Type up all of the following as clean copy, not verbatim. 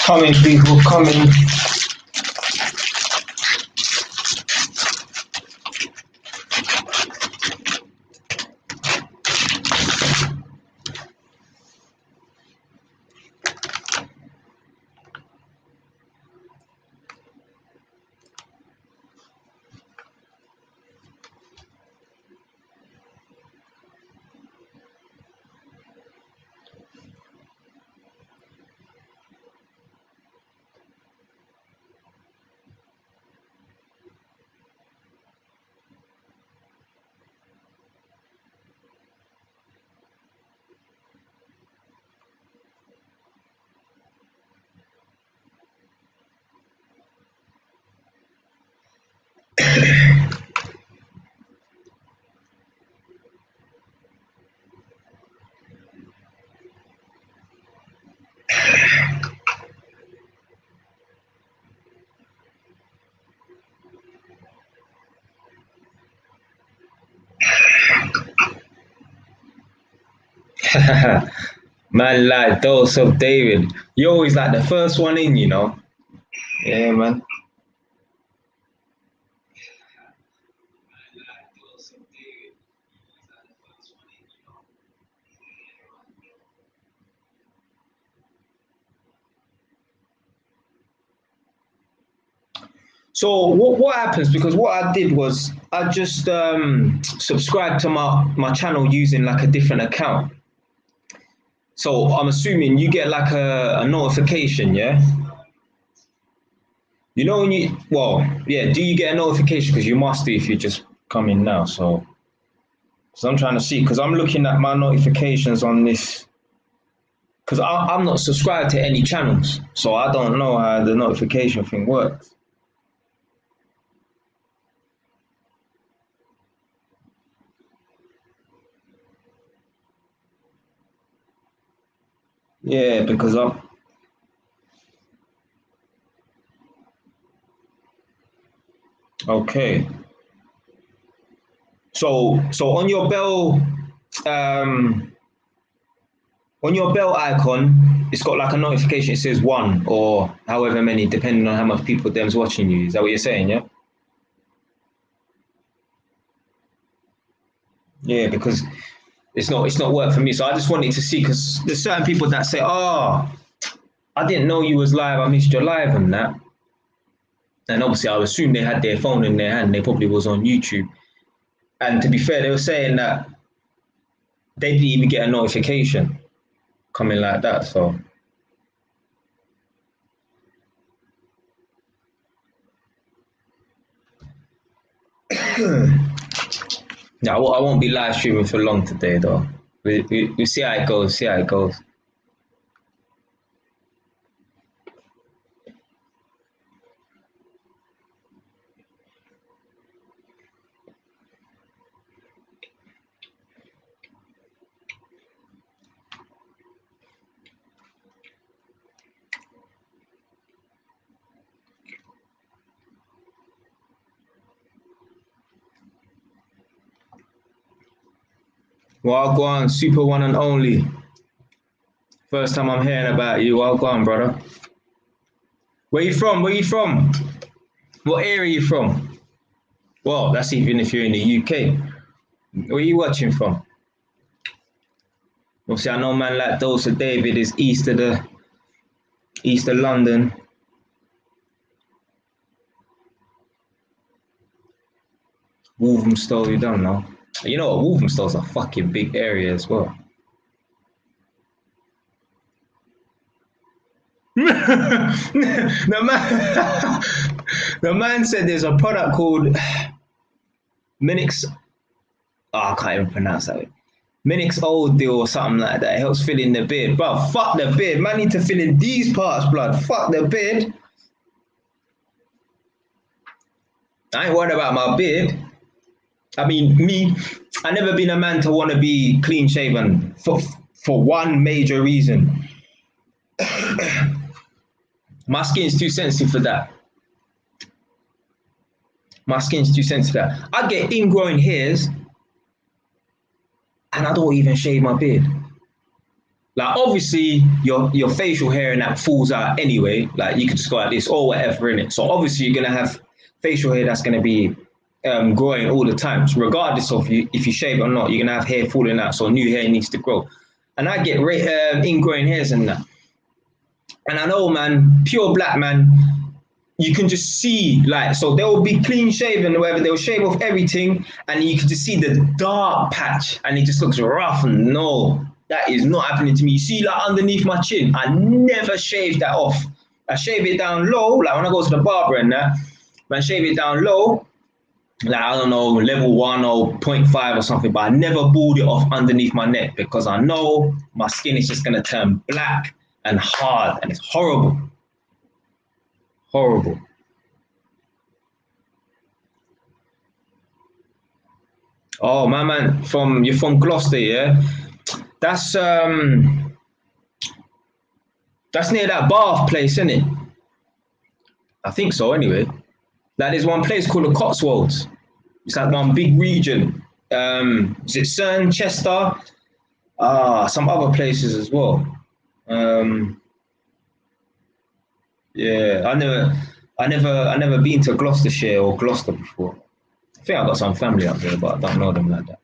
Coming, people, coming. Man, like Dose of David. You're always like the first one in, you know. Yeah, man. So what happens? Because what I did was I just subscribed to my channel using like a different account. So I'm assuming you get like a notification, yeah? You know when you, well, yeah, do you get a notification? Because you must do if you just come in now. So I'm trying to see, because I'm looking at my notifications on this, because I'm not subscribed to any channels. So I don't know how the notification thing works. Yeah, because I'm, okay. So um, on your bell icon, it's got like a notification. It says one or however many, depending on how much people them's watching you. Is that what you're saying? Yeah. Yeah, because it's not work for me. So I just wanted to see, because there's certain people that say, "Oh, I didn't know you was live. I missed your live and that." And obviously, I would assume they had their phone in their hand. They probably was on YouTube. And to be fair, they were saying that they didn't even get a notification coming like that. So yeah, I won't be live streaming for long today, though. We see how it goes. See how it goes. Well, go on, super one and only. First time I'm hearing about you. Well, go on, brother. Where you from? Where you from? What area you from? Well, that's even if you're in the UK. Where you watching from? Obviously, I know man like Dose of David is east of London. Walthamstow, you don't know. You know what? Walthamstow's a fucking big area as well. the man, the man said there's a product called Minix. Oh, I can't even pronounce that. Minix Old Deal or something like that. It helps fill in the beard. Bro, fuck the beard. Man need to fill in these parts, blood. Fuck the beard. I ain't worried about my beard. I mean, me, I never been a man to want to be clean shaven for one major reason. My skin's too sensitive for that. My skin's too sensitive for that. I get ingrowing hairs and I don't even shave my beard. Like obviously your facial hair and that falls out anyway. Like you could just go like this or whatever in it. So obviously you're gonna have facial hair that's gonna be growing all the time. So regardless of if you shave or not, you're gonna have hair falling out. So new hair needs to grow. And I get ingrowing hairs and that. And I know, man, pure black man, you can just see, like, so they'll be clean shaven or whatever, they'll shave off everything, and you can just see the dark patch, and it just looks rough. And no, that is not happening to me. You see, like, underneath my chin, I never shave that off. I shave it down low, like when I go to the barber and that, I shave it down low, like, I don't know, level 1 or 0.5 or something, but I never bald it off underneath my neck because I know my skin is just going to turn black and hard, and it's horrible. Horrible. Oh, my man, you're from Gloucester, yeah? That's near that Bath place, isn't it? I think so, anyway. Like, there's one place called the Cotswolds. It's like one big region. Is it Cern, Chester? Some other places as well. Yeah, I never been to Gloucestershire or Gloucester before. I think I've got some family up there, but I don't know them like that.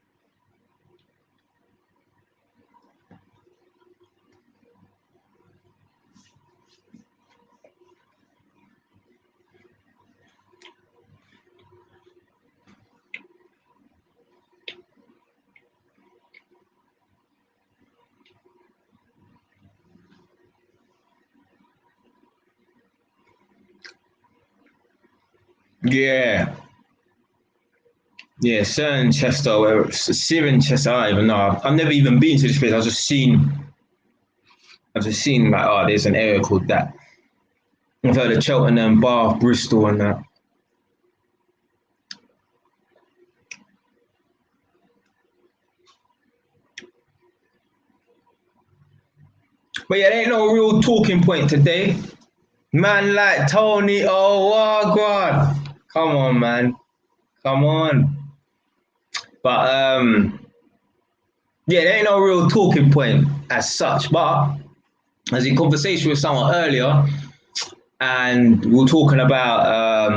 Yeah. Yeah, Cern, Chester, where Syrian Chester, I don't even know. I've never even been to this place. I've just seen like, oh, there's an area called that. I've heard of Cheltenham, Bath, Bristol, and that. But yeah, there ain't no real talking point today. Man like Tony, oh God. Come on, man. Come on. But yeah, there ain't no real talking point as such. But I was in conversation with someone earlier, and we were talking about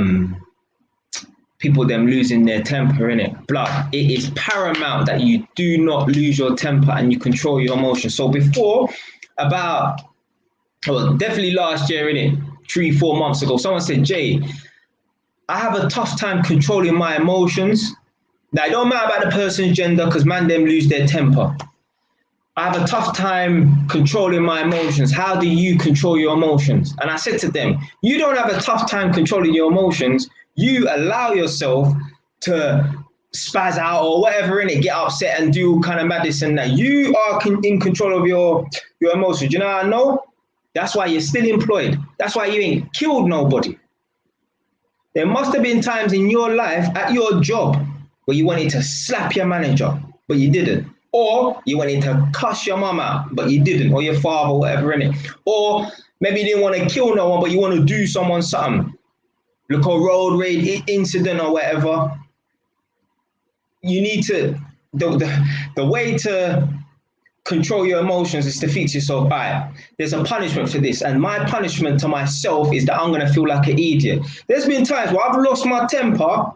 people them losing their temper in it. Blood, it is paramount that you do not lose your temper and you control your emotions. So before, definitely last year in it, 3-4 months ago, someone said, Jay, I have a tough time controlling my emotions. Now, it don't matter about the person's gender because man them lose their temper. I have a tough time controlling my emotions. How do you control your emotions? And I said to them, you don't have a tough time controlling your emotions. You allow yourself to spaz out or whatever in it, get upset and do kind of madness and that. You are in control of your emotions. You know how I know? That's why you're still employed. That's why you ain't killed nobody. There must have been times in your life at your job where you wanted to slap your manager, but you didn't. Or you wanted to cuss your mum out, but you didn't, or your father, whatever in it. Or maybe you didn't want to kill no one, but you want to do someone something. Look, a road rage incident or whatever. You need to, the way to control your emotions is to fix yourself. All right, there's a punishment for this, and my punishment to myself is that I'm going to feel like an idiot. There's been times where I've lost my temper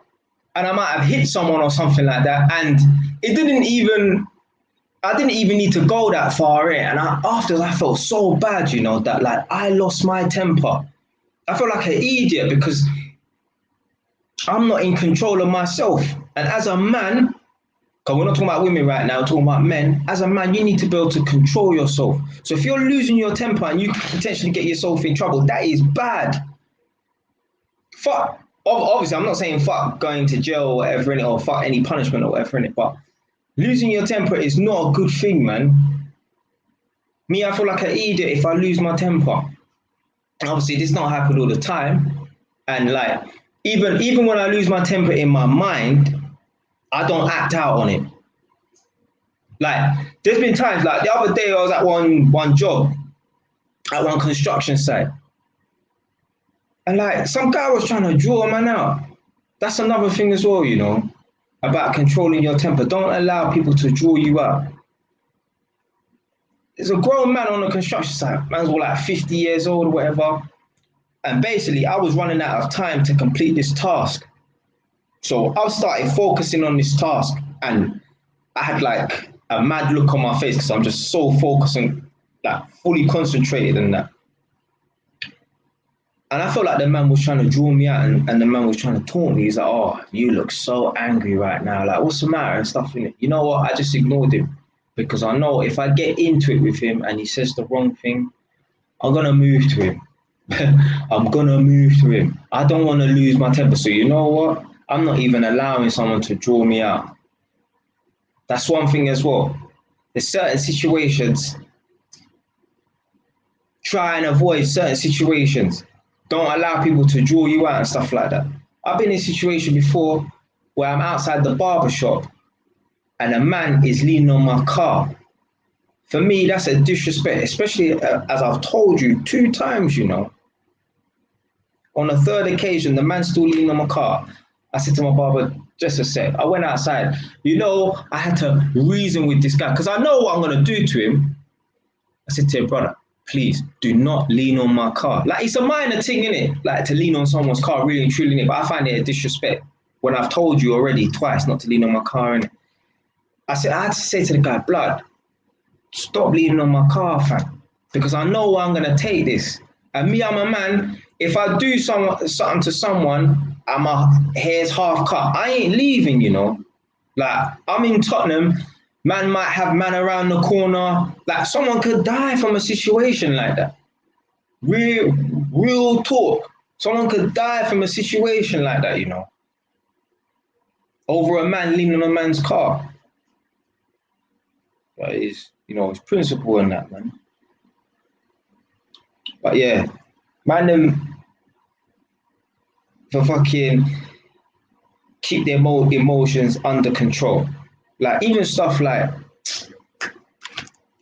and I might have hit someone or something like that, and I didn't even need to go that far in. And afterwards, I felt so bad, you know, that like I lost my temper. I felt like an idiot because I'm not in control of myself. And as a man, because we're not talking about women right now, we're talking about men. As a man, you need to be able to control yourself. So if you're losing your temper and you potentially get yourself in trouble, that is bad. Fuck. Obviously, I'm not saying fuck going to jail or whatever in it, or fuck any punishment or whatever in it, but losing your temper is not a good thing, man. Me, I feel like an idiot if I lose my temper. And obviously, this don't happen all the time. And like, even when I lose my temper in my mind, I don't act out on it. Like, there's been times, like the other day I was at one job, at one construction site. And like, some guy was trying to draw a man out. That's another thing as well, you know, about controlling your temper. Don't allow people to draw you out. there's a grown man on the construction site. Man's all like 50 years old or whatever. And basically, I was running out of time to complete this task. So I started focusing on this task, and I had like a mad look on my face because I'm just so focused and like fully concentrated in that. And I felt like the man was trying to draw me out, and the man was trying to taunt me. He's like, "Oh, you look so angry right now. Like, what's the matter?" and stuff. You know what? I just ignored him because I know if I get into it with him and he says the wrong thing, I'm going to move to him. I'm going to move to him. I don't want to lose my temper. So you know what? I'm not even allowing someone to draw me out. That's one thing as well. There's certain situations. Try and avoid certain situations. Don't allow people to draw you out and stuff like that. I've been in a situation before where I'm outside the barber shop and a man is leaning on my car. For me, that's a disrespect, especially as I've told you 2 times, you know. On the 3rd occasion, the man's still leaning on my car. I said to my barber, just a sec. I went outside. You know, I had to reason with this guy because I know what I'm going to do to him. I said to him, brother, please do not lean on my car. Like, it's a minor thing, innit? Like, to lean on someone's car, really and truly, innit? But I find it a disrespect when I've told you already twice not to lean on my car, innit? I had to say to the guy, blood, stop leaning on my car, fam, because I know I'm going to take this. And me, I'm a man. If I do something to someone, and my hair's half cut, I ain't leaving, you know? Like, I'm in Tottenham. Man might have man around the corner. Like, someone could die from a situation like that. Real talk. Someone could die from a situation like that, you know. Over a man leaning on a man's car. That is, you know, it's principle in that, man. But yeah, man, them for fucking keep their emotions under control. Like, even stuff like,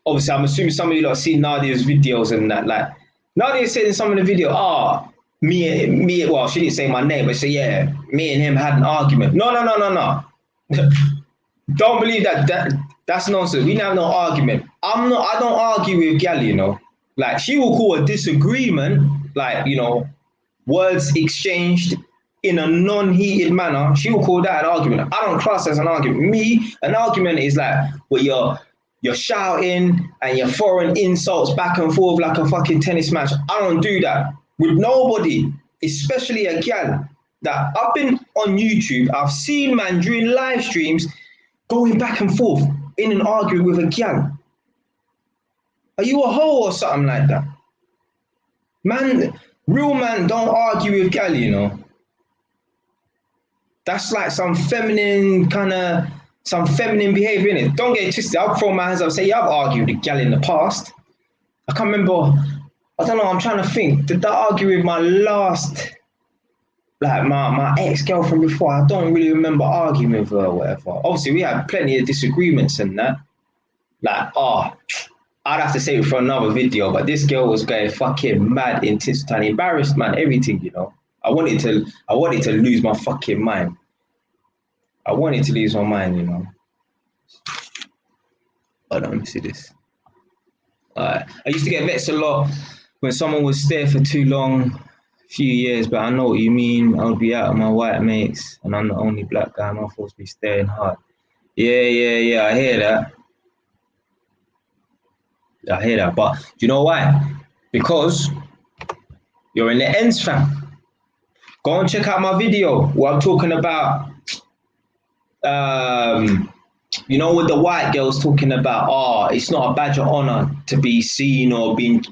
obviously, I'm assuming some of you lot seen Nadia's videos and that. Like, Nadia said in some of the video, me, well, she didn't say my name, but she said, yeah, me and him had an argument. No. Don't believe that. That's nonsense. We didn't have no argument. I don't argue with gal, you know. Like, she will call a disagreement, like, you know, words exchanged in a non-heated manner. She will call that an argument. I don't class as an argument. Me, an argument is like where you're shouting and you're throwing insults back and forth like a fucking tennis match. I don't do that with nobody, especially a gal. That I've been on YouTube, I've seen man during live streams going back and forth in an argument with a gal. Are you a hoe or something like that? Man, real man don't argue with gal, you know. That's like some feminine behavior, innit? Don't get it twisted. I'll throw my hands up and say, yeah, I've argued with gal in the past. I can't remember. I don't know. I'm trying to think. Did I argue with my last, like my ex-girlfriend before? I don't really remember arguing with her or whatever. Obviously, we had plenty of disagreements and that. Like, I'd have to say it for another video, but this girl was going fucking mad, intense, and embarrassed, man, everything, you know. I wanted to lose my fucking mind. I wanted to lose my mind, you know. Hold on, let me see this. I used to get vexed a lot when someone would stay for too long, a few years, but I know what you mean. I would be out with my white mates, and I'm the only black guy. I'm not supposed to be staying hard. Yeah, I hear that. But do you know why? Because you're in the ends, fam. Go and check out my video where I'm talking about, you know, with the white girls talking about, it's not a badge of honor to be seen or being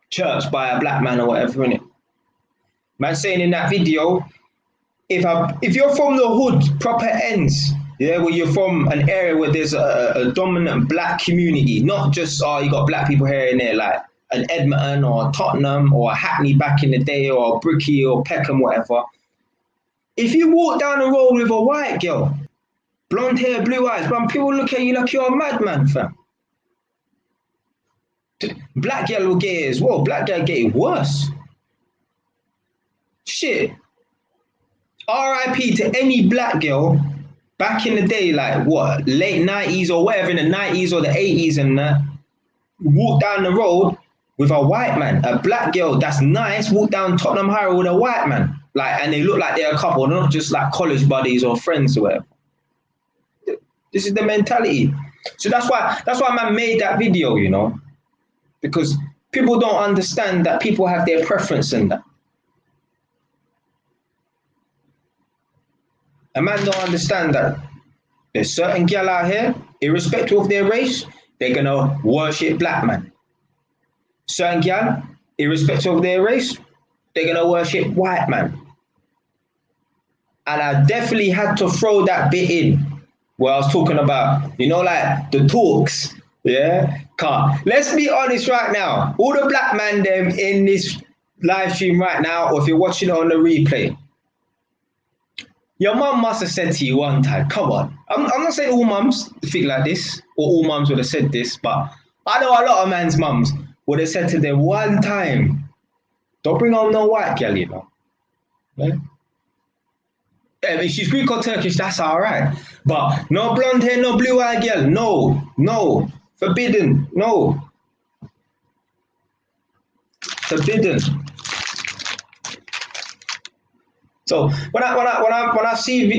churched by a black man or whatever, innit? Man saying in that video, if you're from the hood, proper ends, yeah, where you're from an area where there's a dominant black community, not just, you got black people here and there, like an Edmonton or Tottenham or a Hackney back in the day or Bricky or Peckham, whatever. If you walk down the road with a white girl, blonde hair, blue eyes, man, people look at you like you're a madman, fam. Black girl will get it as well. Black girl get it worse. Shit. RIP to any black girl back in the day, like what, late 90s or whatever, in the 90s or the 80s and that, walk down the road with a white man, a black girl that's nice, walk down Tottenham High Road with a white man. Like, and they look like they're a couple, they're not just like college buddies or friends or whatever. This is the mentality. So that's why man made that video, you know, because people don't understand that people have their preference in that. A man don't understand that there's certain gal out here, irrespective of their race, they're gonna worship black man. Certain gal, irrespective of their race, they're gonna worship white man. And I definitely had to throw that bit in where I was talking about, you know, like the talks, yeah? Let's be honest right now. All the black man them in this live stream right now, or if you're watching it on the replay, your mum must have said to you one time, come on. I'm not saying all mums think like this, or all mums would have said this, but I know a lot of man's mums would have said to them one time, don't bring home no white girl, you know. Yeah? If she's Greek or Turkish, that's all right. But no blonde hair, no blue-eyed girl. No. Forbidden. No. Forbidden. So when I see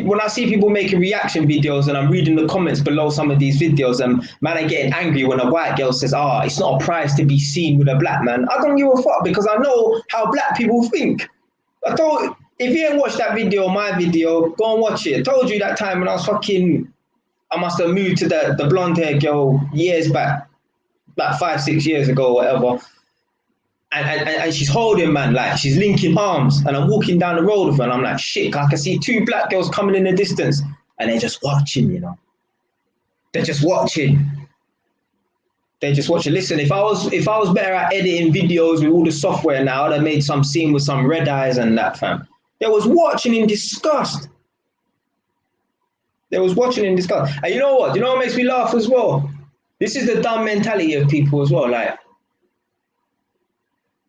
people making reaction videos and I'm reading the comments below some of these videos and man are getting angry when a white girl says, it's not a prize to be seen with a black man, I don't give a fuck because I know how black people think. If you ain't watched that video, my video, go and watch it. I told you that time when I must have moved to the blonde hair girl years back, like 5-6 years ago, whatever. And she's holding, man, like she's linking arms, and I'm walking down the road with her, and I'm like, shit, I can see 2 black girls coming in the distance, and they're just watching, you know. They're just watching. Listen, if I was better at editing videos with all the software now, I'd have made some scene with some red eyes and that, fam. They was watching in disgust. And you know what? You know what makes me laugh as well? This is the dumb mentality of people as well, like,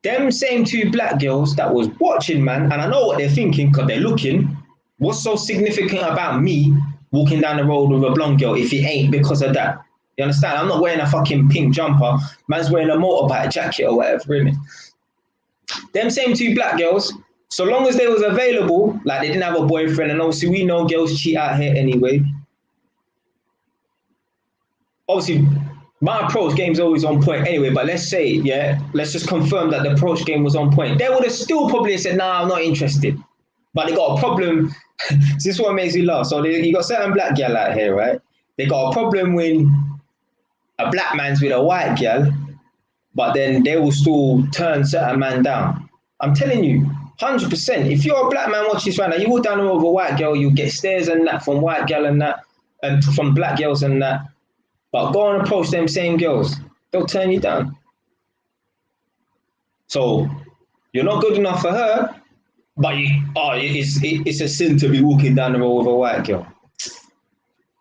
them same 2 black girls that was watching, man, and I know what they're thinking because they're looking, what's so significant about me walking down the road with a blonde girl if it ain't because of that? You understand? I'm not wearing a fucking pink jumper. Man's wearing a motorbike jacket or whatever, innit? Them same 2 black girls, so long as they was available, like they didn't have a boyfriend, and obviously we know girls cheat out here anyway. Obviously, my approach game's always on point anyway, but let's just confirm that the approach game was on point. They would have still probably said, nah, I'm not interested. But they got a problem. This is what makes me laugh. So you got certain black girl out here, right? They got a problem when a black man's with a white girl, but then they will still turn certain man down. I'm telling you, 100%. If you're a black man watching this right now, you walk down the road with a white girl, you get stares and that from white girl and that, and from black girls and that. But go and approach them same girls. They'll turn you down. So you're not good enough for her, but it's a sin to be walking down the road with a white girl.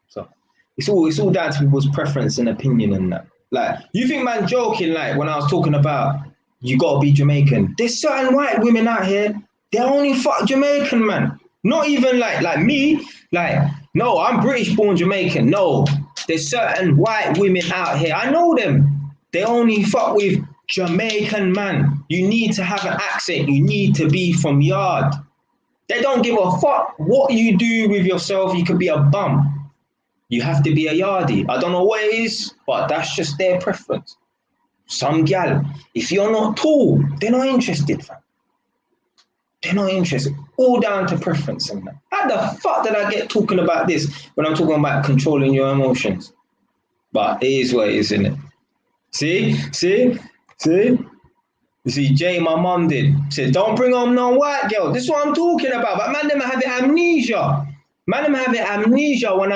So it's all down to people's preference and opinion and that. Like, you think man joking, like when I was talking about you gotta be Jamaican. There's certain white women out here, they only fuck Jamaican, man. Not even like me, like, no, I'm British born Jamaican. No, there's certain white women out here, I know them. They only fuck with Jamaican, man. You need to have an accent. You need to be from yard. They don't give a fuck what you do with yourself. You could be a bum. You have to be a yardie. I don't know what it is, but that's just their preference. Some gal, if you're not tall, they're not interested, fam. They're not interested. All down to preference and that. How the fuck did I get talking about this when I'm talking about controlling your emotions? But it is what it is, isn't it? See? You see, Jay, my mum did. Said, don't bring home no white girl. This is what I'm talking about. But man, them having amnesia. Man, them having amnesia when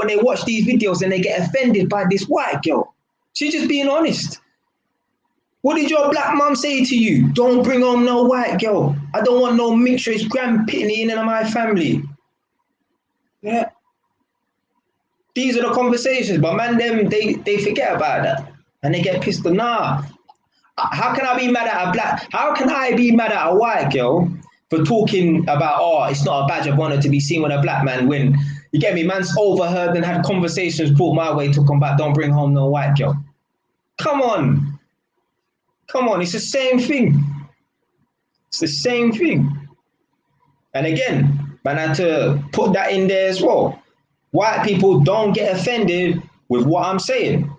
they watch these videos and they get offended by this white girl. She's just being honest. What did your black mum say to you? Don't bring home no white girl. I don't want no mixed-race grand-pitney in my family. Yeah. These are the conversations, but man, them they forget about that. And they get pissed. Nah. How can I be mad at a white girl for talking about, it's not a badge of honor to be seen with a black man when, you get me, man's overheard and had conversations brought my way talking about don't bring home no white girl. Come on. Come on, it's the same thing. It's the same thing. And again, man, I had to put that in there as well. White people don't get offended with what I'm saying.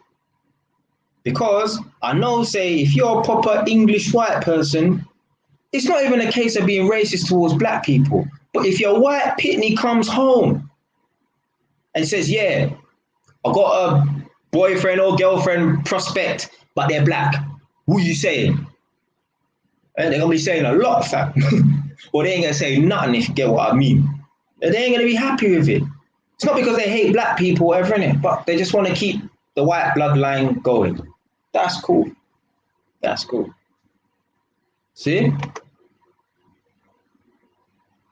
Because I know, say, if you're a proper English white person, it's not even a case of being racist towards black people. But if your white pitney comes home and says, yeah, I got a boyfriend or girlfriend prospect, but they're black, what are you saying? And they're going to be saying a lot, fam. Or they ain't going to say nothing, if you get what I mean. They ain't going to be happy with it. It's not because they hate black people, whatever, innit? But they just want to keep the white bloodline going. That's cool. That's cool. See?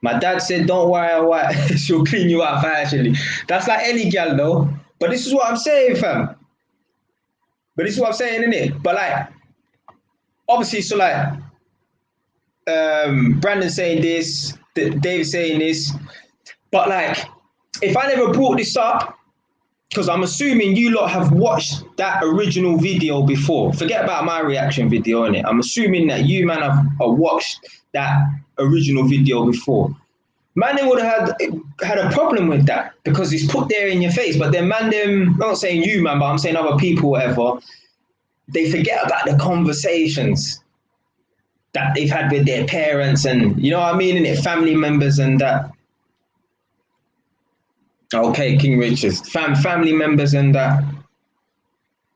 My dad said, don't worry, white, she'll clean you out financially. That's like any gal, though. But this is what I'm saying, fam. But this is what I'm saying, innit? But like, obviously, so like, Brandon saying this, Dave saying this, but like, if I never brought this up, because I'm assuming you lot have watched that original video before. Forget about my reaction video on it. I'm assuming that you, man, have watched that original video before. Man, they would have had a problem with that because it's put there in your face. But then, man, I'm not saying you, man, but I'm saying other people, whatever, they forget about the conversations that they've had with their parents and, you know what I mean, and their family members and that. Okay, King Richards, family members and that.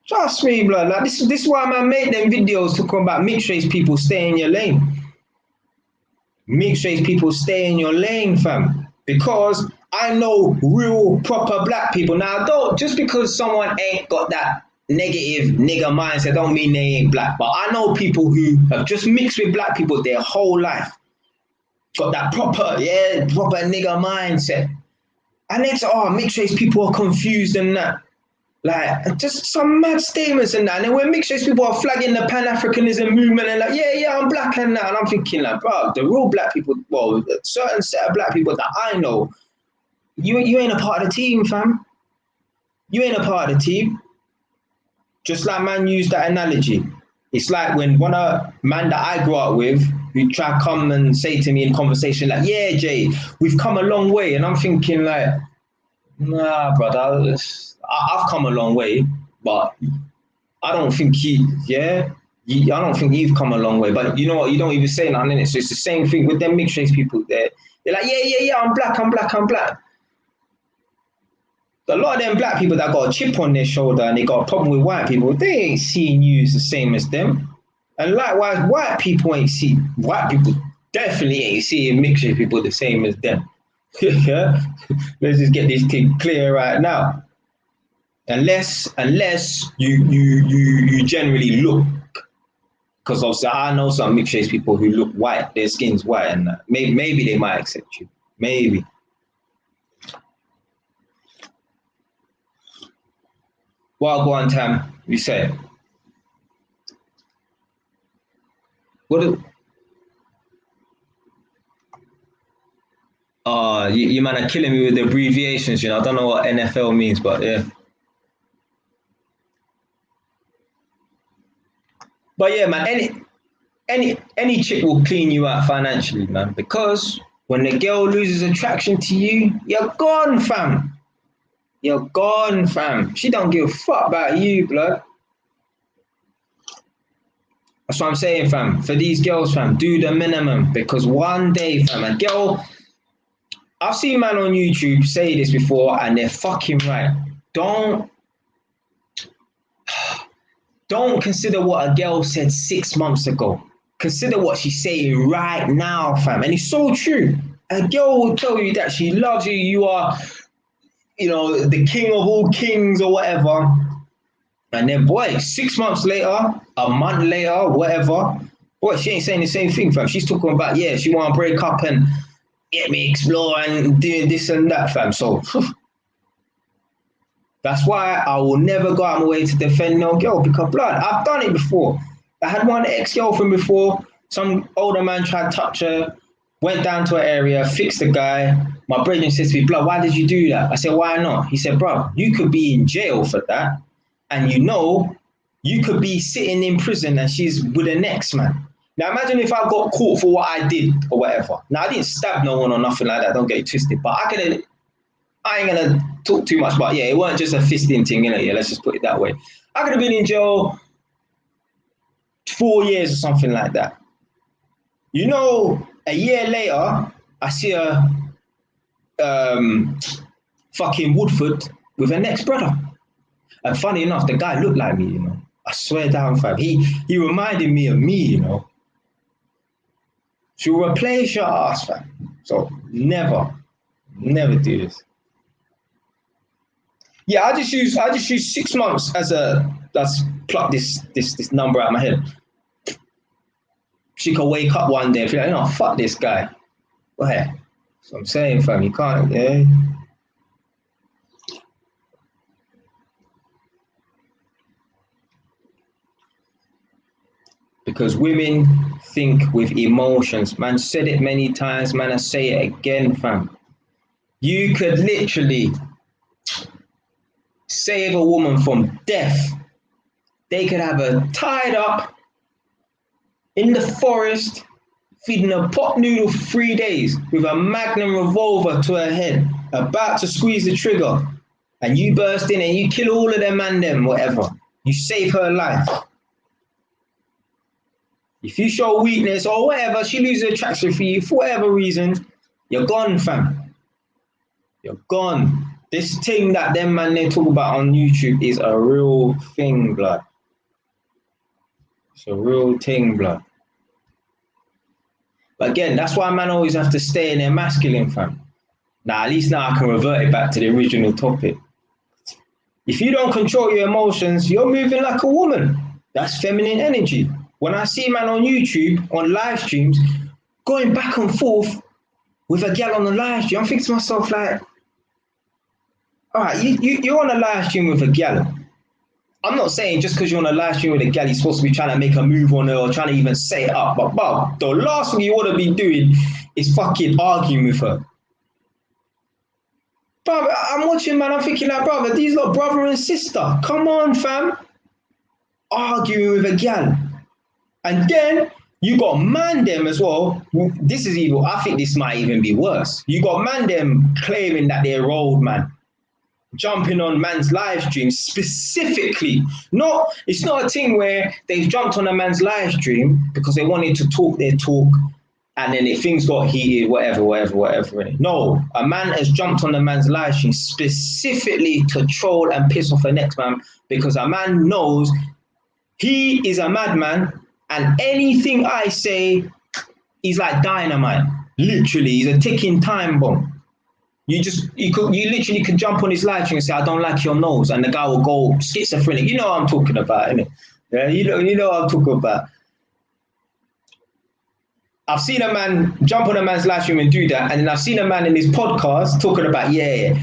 Trust me, blood. Like this is why man made them videos to combat mixed race people. Stay in your lane. Mixed race people stay in your lane, fam. Because I know real proper black people. Now, don't just because someone ain't got that negative nigger mindset, don't mean they ain't black. But I know people who have just mixed with black people their whole life. Got that proper nigger mindset. And it's, mixed race people are confused and that. Like, just some mad statements and that. And then when mixed race people are flagging the Pan-Africanism movement and like, yeah, I'm black and that. And I'm thinking like, bro, the real black people, well, a certain set of black people that I know, you ain't a part of the team, fam. You ain't a part of the team. Just like man used that analogy. It's like when one man that I grew up with, who try to come and say to me in conversation like, yeah, Jay, we've come a long way. And I'm thinking like, nah, brother, I've come a long way, but I don't think I don't think you've come a long way. But you know what? You don't even say nothing in it. So it's the same thing with them mixed race people there. They're like, yeah, I'm black. A lot of them black people that got a chip on their shoulder and they got a problem with white people, they ain't seeing you as the same as them. And likewise, white people definitely ain't seeing mixed race people the same as them. Yeah? Let's just get this thing clear right now. Unless you generally look, because obviously I know some mixed race people who look white, their skin's white, and maybe they might accept you. Maybe. Well, go on, Tam. You say. You man are killing me with the abbreviations. You know, I don't know what NFL means, but yeah. But yeah, man, any chick will clean you out financially, man, because when the girl loses attraction to you, you're gone, fam. You're gone, fam. She don't give a fuck about you, blood. That's what I'm saying, fam. For these girls, fam, do the minimum, because one day, fam, a girl, I've seen man on YouTube say this before, and they're fucking right. Don't consider what a girl said 6 months ago. Consider what she's saying right now, fam. And it's so true. A girl will tell you that she loves you. You are, the king of all kings or whatever. And then, boy, 6 months later, a month later, whatever, boy, she ain't saying the same thing, fam. She's talking about, she want to break up and get me explore and doing this and that, fam. So that's why I will never go out my way to defend no girl, because blood, I've done it before. I had one ex-girlfriend before. Some older man tried to touch her, went down to her area, fixed the guy. My brother says to me, blood, why did you do that? I said, why not? He said, bro, you could be in jail for that. And you could be sitting in prison and she's with the next man. Now imagine if I got caught for what I did or whatever. Now I didn't stab no one or nothing like that. Don't get it twisted. But I ain't gonna talk too much about. Yeah, it weren't just a fisting thing, you know. Yeah, let's just put it that way. I could have been in jail 4 years or something like that. You know, a year later, I see a fucking Woodford with her next brother. And funny enough, the guy looked like me, you know. I swear down, fam. He reminded me of me, you know. She'll replace your ass, fam. So never do this. Yeah, I just use 6 months as let's pluck this number out of my head. She could wake up one day and feel like, oh, fuck this guy. Go ahead. That's what I'm saying, fam. You can't, yeah. Because women think with emotions. Man said it many times, man, I say it again, fam. You could literally save a woman from death. They could have her tied up in the forest, feeding her pot noodle for 3 days with a Magnum revolver to her head, about to squeeze the trigger, and you burst in and you kill all of them and them, whatever. You save her life. If you show weakness or whatever, she loses attraction for you for whatever reason, you're gone, fam. You're gone. This thing that them man they talk about on YouTube is a real thing, blood. It's a real thing, blood. But again, that's why man always have to stay in their masculine, fam. Now, at least now I can revert it back to the original topic. If you don't control your emotions, you're moving like a woman. That's feminine energy. When I see man on YouTube, on live streams, going back and forth with a gal on the live stream, I'm thinking to myself like, all right, you're on a live stream with a gal. I'm not saying just because you're on a live stream with a gal, you're supposed to be trying to make a move on her or trying to even set it up. But the last thing you want to be doing is fucking arguing with her. Bro, I'm watching, man, I'm thinking like, brother, these lot brother and sister. Come on, fam. Arguing with a gal. And then you got man them as well. This is evil. I think this might even be worse. You got man them claiming that they're old, man. Jumping on man's live stream specifically. It's not a thing where they've jumped on a man's live stream because they wanted to talk their talk and then if things got heated, whatever. No, a man has jumped on a man's live stream specifically to troll and piss off the next man because a man knows he is a madman and anything I say is like dynamite. Literally, he's a ticking time bomb. You literally could jump on his live stream and say, I don't like your nose, and the guy will go schizophrenic. You know what I'm talking about, innit? Yeah, you know what I'm talking about. I've seen a man jump on a man's live stream and do that, and then I've seen a man in his podcast talking about, yeah,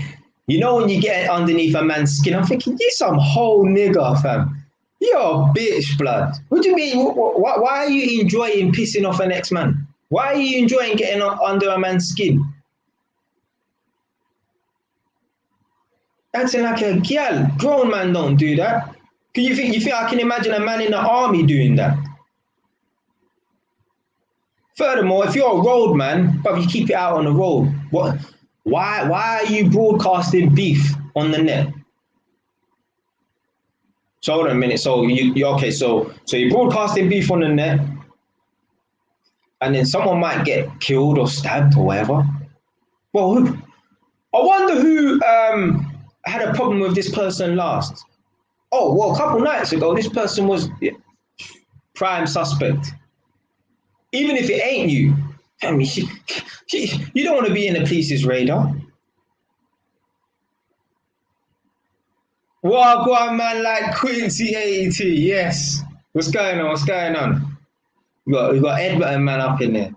you know when you get underneath a man's skin, I'm thinking, you're some whole nigger, fam. You're a bitch, blood. What do you mean? Why are you enjoying pissing off an ex-man? Why are you enjoying getting under a man's skin? Acting like a gal. Grown man don't do that. You think I can imagine a man in the army doing that? Furthermore, if you're a road man, but you keep it out on the road, why are you broadcasting beef on the net? So hold on a minute. So so you're broadcasting beef on the net, and then someone might get killed or stabbed or whatever. Well, I wonder who had a problem with this person last. Oh, well, a couple nights ago, this person was prime suspect. Even if it ain't you, I mean, you don't want to be in the police's radar. Well, go on, man, like Quincy 82, yes. What's going on? We got Edmonton man up in there.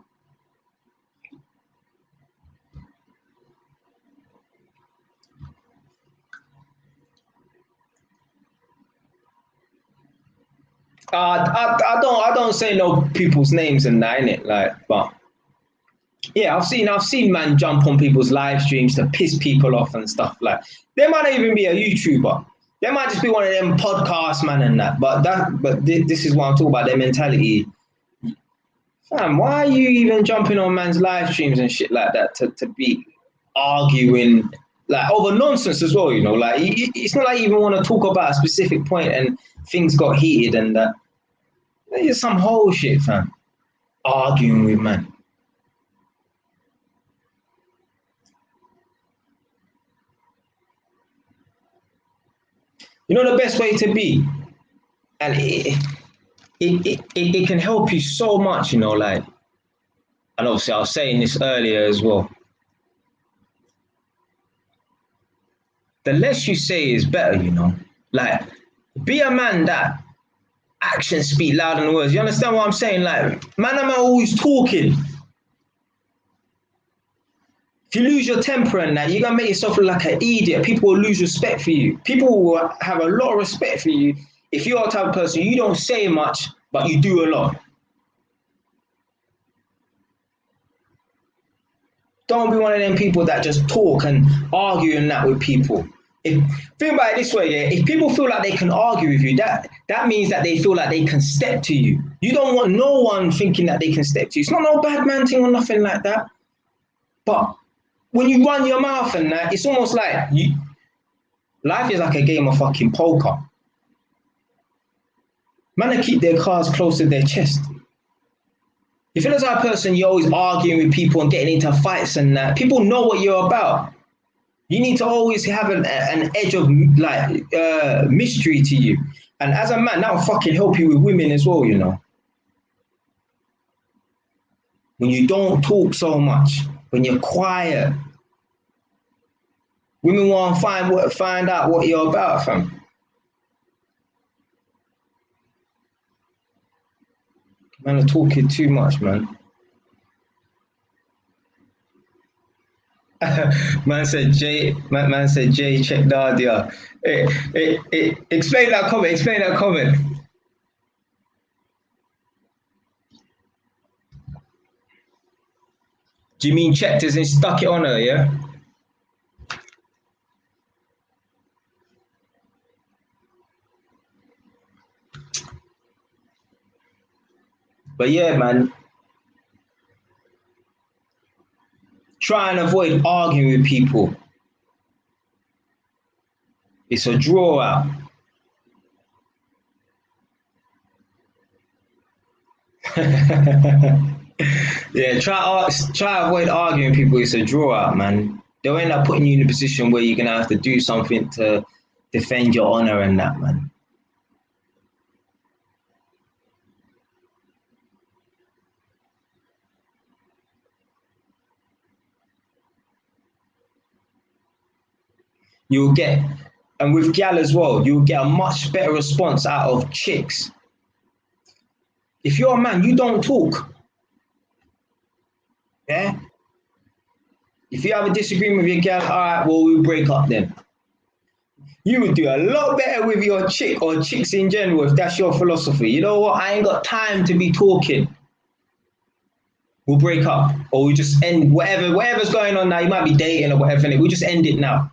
I don't say no people's names and that, innit? Like, but yeah, I've seen man jump on people's live streams to piss people off and stuff. Like, they might not even be a YouTuber. They might just be one of them podcast man and that. But this is what I'm talking about, their mentality. Fam, why are you even jumping on man's live streams and shit like that to be arguing like over nonsense as well, you know? Like it's not like you even want to talk about a specific point and things got heated and that. It's some whole shit, fam. Arguing with man. You know the best way to be, and it can help you so much, you know, like, and obviously I was saying this earlier as well. The less you say is better, you know. Like, be a man that actions speak louder than words. You understand what I'm saying? Like, man, I'm always talking. If you lose your temper and that, you're gonna make yourself look like an idiot. People will lose respect for you. People will have a lot of respect for you if you're a type of person, you don't say much, but you do a lot. Don't be one of them people that just talk and argue and that with people. Think about it this way, yeah. If people feel like they can argue with you, that means that they feel like they can step to you. You don't want no one thinking that they can step to you. It's not no bad man thing or nothing like that. But when you run your mouth and that, it's almost like life is like a game of fucking poker. Man, they keep their cards close to their chest. If you're the type of person you're always arguing with people and getting into fights and that, people know what you're about. You need to always have an edge of like mystery to you. And as a man, that will fucking help you with women as well, you know. When you don't talk so much, when you're quiet, women want to find out what you're about, fam. Man are talking too much, man. Man said Jay, check the audio. Explain that comment. Do you mean checked as in stuck it on her, yeah? But yeah, man. Try and avoid arguing with people. It's a draw out. Yeah, try avoid arguing with people. It's a draw out, man. They'll end up putting you in a position where you're gonna have to do something to defend your honor and that, man. You'll get, and with gal as well, you'll get a much better response out of chicks. If you're a man, you don't talk. Yeah? If you have a disagreement with your gal, all right, well, we'll break up then. You would do a lot better with your chick or chicks in general if that's your philosophy. You know what? I ain't got time to be talking. We'll break up, or we just end whatever's going on now. You might be dating or whatever, and we'll just end it now.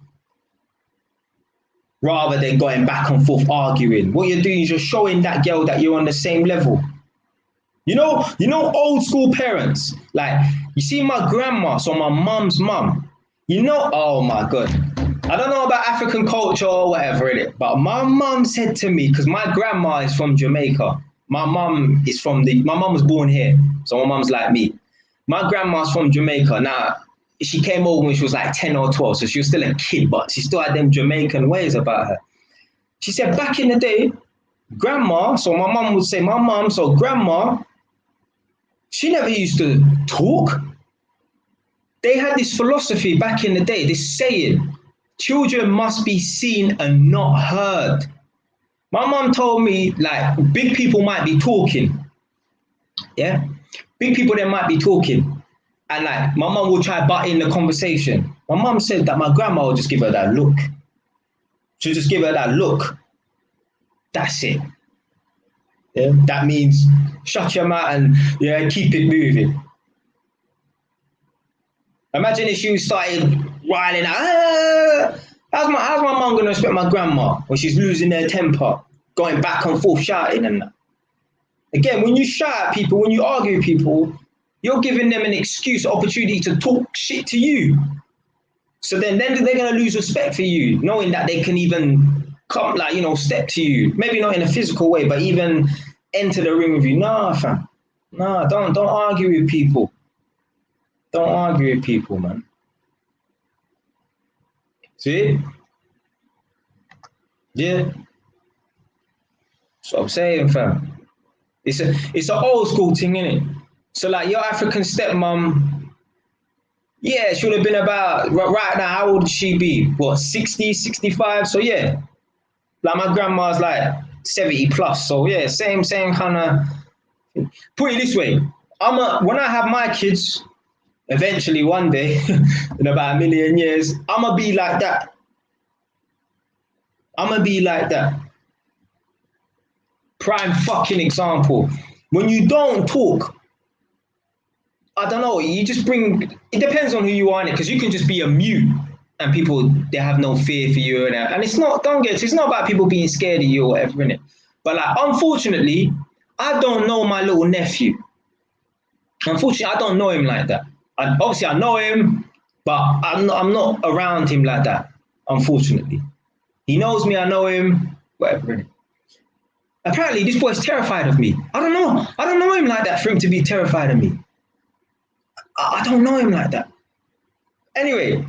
Rather than going back and forth arguing. What you're doing is you're showing that girl that you're on the same level. You know, old school parents. Like, you see my grandma, so my mum's mum. You know, oh my God. I don't know about African culture or whatever in it, but my mum said to me, because my grandma is from Jamaica. My mum was born here, so my mum's like me. My grandma's from Jamaica. Now, she came over when she was like 10 or 12, so she was still a kid, but she still had them Jamaican ways about her. She said back in the day, grandma, so my mum would say, my mum, so grandma, she never used to talk. They had this philosophy back in the day, this saying, children must be seen and not heard. My mum told me, like, big people might be talking. Yeah? Big people, they might be talking. And like, my mum will try butt in the conversation. My mum said that my grandma will just give her that look. She'll just give her that look. That's it. Yeah? That means shut your mouth and keep it moving. Imagine if you started whining, How's my mum gonna respect my grandma when she's losing their temper, going back and forth shouting and that? Again, when you shout at people, when you argue with people, you're giving them an excuse, opportunity to talk shit to you. So then they're gonna lose respect for you, knowing that they can even come, like, you know, step to you. Maybe not in a physical way, but even enter the ring with you. Nah, fam. Nah, don't argue with people. Don't argue with people, man. See? Yeah. That's what I'm saying, fam. It's an old school thing, innit? So like your African stepmom, yeah, she would have been about, right now, how old would she be? What, 60, 65? So yeah. Like my grandma's like 70 plus. So yeah, same kind of. Put it this way, when I have my kids, eventually one day, in about a million years, I'm gonna be like that. I'm gonna be like that. Prime fucking example. When you don't talk, I don't know, you just bring, it depends on who you are in it, because you can just be a mute and people, they have no fear for you. And it's not, it's not about people being scared of you or whatever, innit? But like, unfortunately, I don't know my little nephew. Unfortunately, I don't know him like that. Obviously, I know him, but I'm not around him like that, unfortunately. He knows me, I know him, whatever. Apparently, this boy's terrified of me. I don't know him like that for him to be terrified of me. I don't know him like that. Anyway,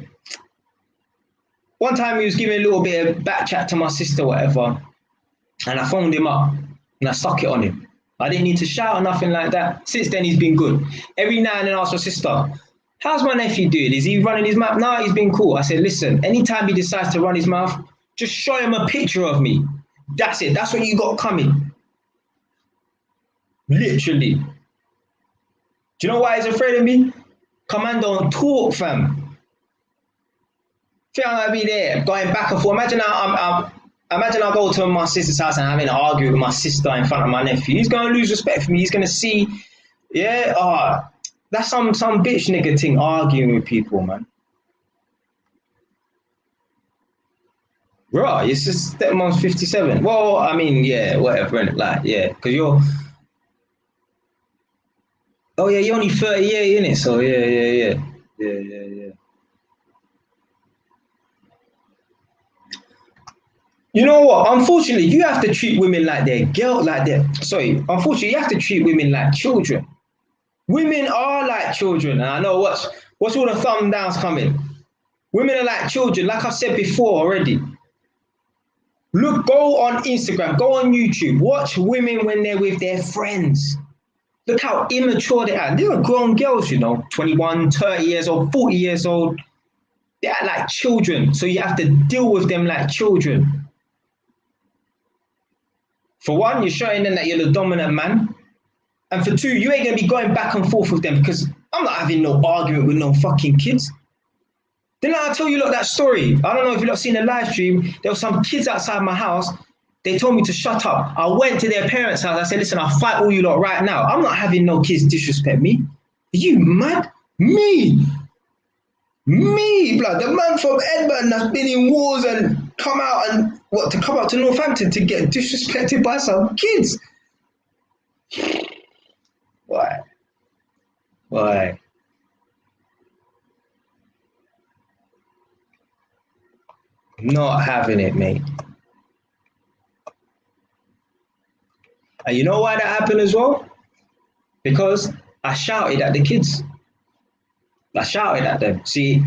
one time he was giving a little bit of back chat to my sister, whatever, and I phoned him up and I stuck it on him. I didn't need to shout or nothing like that. Since then, he's been good. Every now and then I ask my sister, how's my nephew doing? Is he running his mouth? No, he's been cool. I said, listen, anytime he decides to run his mouth, just show him a picture of me. That's it. That's what you got coming. Literally. Do you know why he's afraid of me? Command don't talk, fam. I'm gonna be there, going back and forth. Imagine I go to my sister's house and having an argument with my sister in front of my nephew. He's gonna lose respect for me. He's gonna see, yeah, that's some bitch nigga thing, arguing with people, man. Bro, your stepmom's 57. Well, I mean, yeah, whatever, like, yeah, because you're. Oh yeah, you're only 38, innit? So yeah. You know what? Unfortunately, you have to treat women like they're unfortunately, you have to treat women like children. Women are like children, and I know what's all the thumb downs coming. Women are like children, like I've said before already. Look, go on Instagram, go on YouTube, watch women when they're with their friends. Look how immature they are. They're grown girls, 21, 30 years old, 40 years old. They are like children, so you have to deal with them like children. For one, you're showing them that you're the dominant man. And for two, you ain't going to be going back and forth with them, because I'm not having no argument with no fucking kids. Didn't I tell you that story? I don't know if you've seen the live stream. There were some kids outside my house. They told me to shut up. I went to their parents' house. I said, listen, I'll fight all you lot right now. I'm not having no kids disrespect me. Are you mad? Me, blood. The man from Edmonton that's been in wars and come out to Northampton to get disrespected by some kids. Why? Not having it, mate. And you know why that happened as well? Because I shouted at the kids. I shouted at them. See,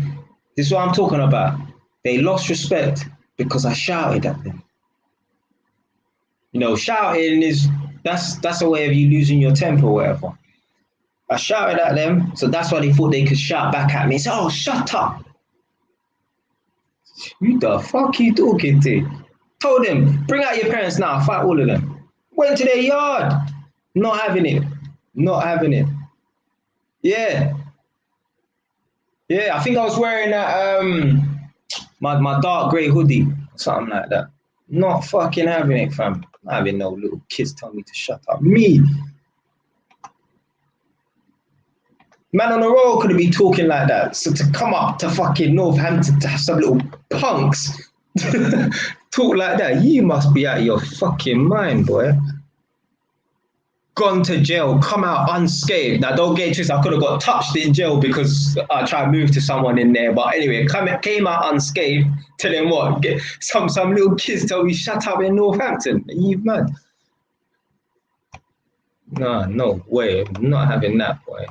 this is what I'm talking about. They lost respect because I shouted at them. Shouting that's a way of you losing your temper or whatever. I shouted at them, so that's why they thought they could shout back at me and say, oh, shut up. Who the fuck you talking to? Told them, bring out your parents now, fight all of them. Went to their yard. Not having it. Yeah, I think I was wearing that, my dark grey hoodie, something like that. Not fucking having it, fam. Not having no little kids telling me to shut up. Me. Man on the road couldn't be talking like that. So to come up to fucking Northampton to have some little punks Talk like that, you must be out of your fucking mind, boy. Gone to jail, come out unscathed. Now, don't get twisted. I could have got touched in jail because I tried to move to someone in there. But anyway, came out unscathed. Telling what? Some little kids tell me, shut up in Northampton. Are you mad? Nah, no way. I'm not having that, boy.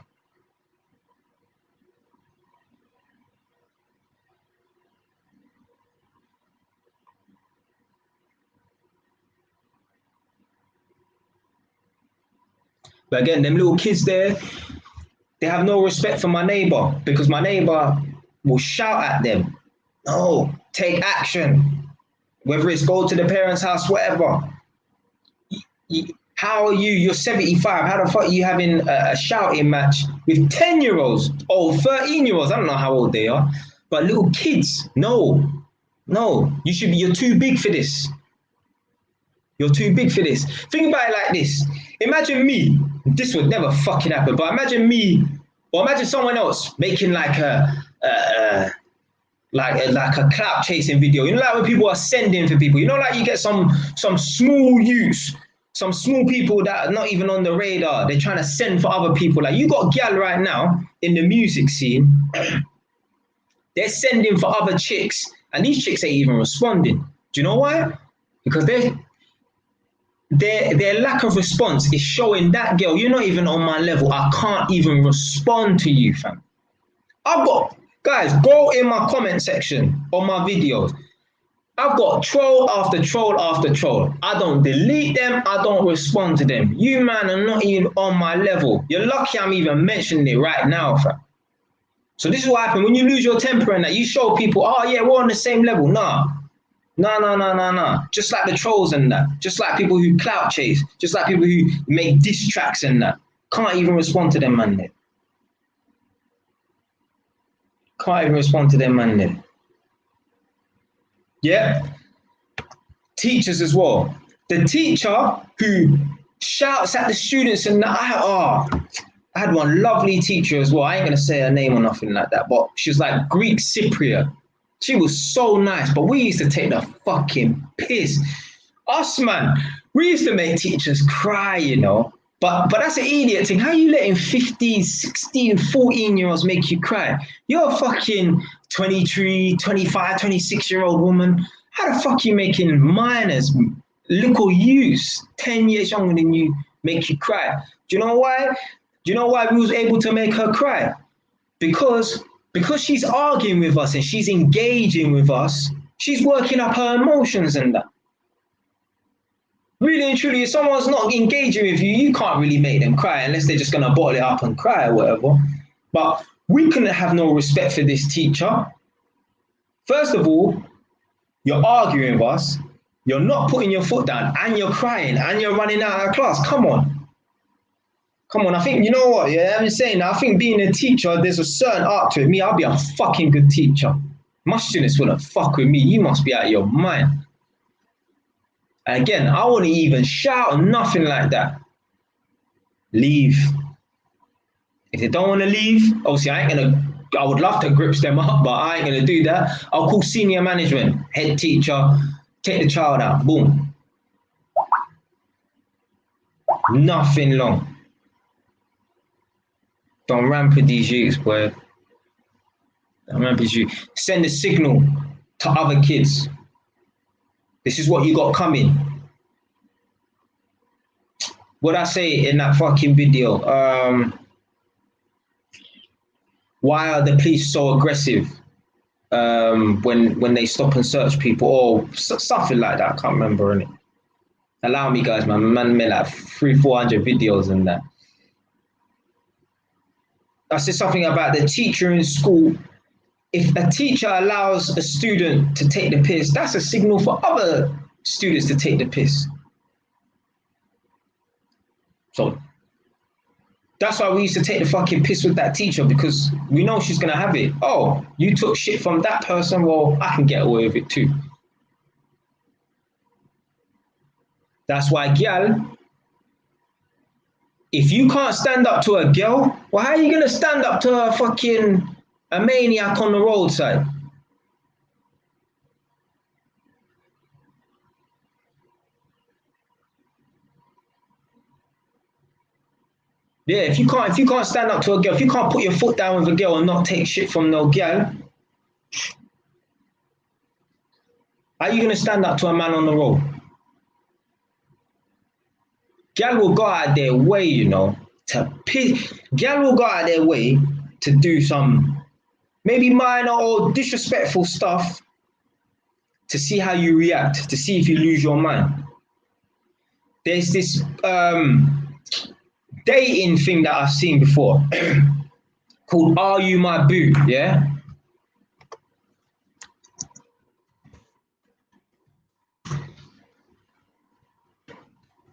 But again, them little kids there, they have no respect for my neighbor because my neighbor will shout at them. No, take action. Whether it's go to the parents' house, whatever. How are you? You're 75. How the fuck are you having a shouting match with 10-year-olds or 13-year-olds? I don't know how old they are. But little kids, no. You're too big for this. You're too big for this. Think about it like this. Imagine me. This would never fucking happen. But imagine me, or imagine someone else making like a clout chasing video. You know, like when people are sending for people. You know, like you get some small youths, some small people that are not even on the radar. They're trying to send for other people. Like you got gal right now in the music scene. They're sending for other chicks, and these chicks ain't even responding. Do you know why? Because their lack of response is showing that girl, you're not even on my level. I can't even respond to you, fam. Guys, go in my comment section on my videos. I've got troll after troll after troll. I don't delete them. I don't respond to them. You, man, are not even on my level. You're lucky I'm even mentioning it right now, fam. So this is what happens when you lose your temper and that you show people, oh, yeah, we're on the same level. Nah. Just like the trolls and that. Just like people who clout chase. Just like people who make diss tracks and that. Can't even respond to them, man. There. Can't even respond to them, man. There. Yeah. Teachers as well. The teacher who shouts at the students and that. I had one lovely teacher as well. I ain't going to say her name or nothing like that. But she was like Greek Cypriot. She was so nice, but we used to take the fucking piss. Us, man, we used to make teachers cry, you know. But that's an idiot thing. How are you letting 15, 16, 14-year-olds make you cry? You're a fucking 23, 25, 26-year-old woman. How the fuck are you making minors, little youths, 10 years younger than you, make you cry? Do you know why? Do you know why we was able to make her cry? Because she's arguing with us and she's engaging with us, she's working up her emotions and that. Really and truly, if someone's not engaging with you, you can't really make them cry unless they're just going to bottle it up and cry or whatever. But we couldn't have no respect for this teacher. First of all, you're arguing with us, you're not putting your foot down, and you're crying, and you're running out of class. Come on. I think, you know what, yeah, I'm saying, I think being a teacher, there's a certain art to it. Me, I'll be a fucking good teacher. My students wouldn't fuck with me. You must be out of your mind. And again, I wouldn't even shout or nothing like that. Leave. If they don't want to leave, obviously I would love to grip them up, but I ain't going to do that. I'll call senior management, head teacher, take the child out, boom. Nothing long. Don't ramp with these youths, boy. Don't ramp with you. Send a signal to other kids. This is what you got coming. What I say in that fucking video? Why are the police so aggressive when they stop and search people or something like that? I can't remember innit? Allow me, guys, man. Man made like 300-400 videos and that. I said something about the teacher in school. If a teacher allows a student to take the piss, that's a signal for other students to take the piss. So that's why we used to take the fucking piss with that teacher, because we know she's going to have it. Oh, you took shit from that person? Well, I can get away with it too. That's why, gal, if you can't stand up to a girl, well, how are you going to stand up to a maniac on the roadside? Yeah, if you can't stand up to a girl, if you can't put your foot down with a girl and not take shit from no girl, how are you gonna stand up to a man on the road? Girl will go out of their way, you know, to piss. Girl will go out of their way to do some maybe minor or disrespectful stuff to see how you react, to see if you lose your mind. There's this dating thing that I've seen before called Are You My Boo? Yeah.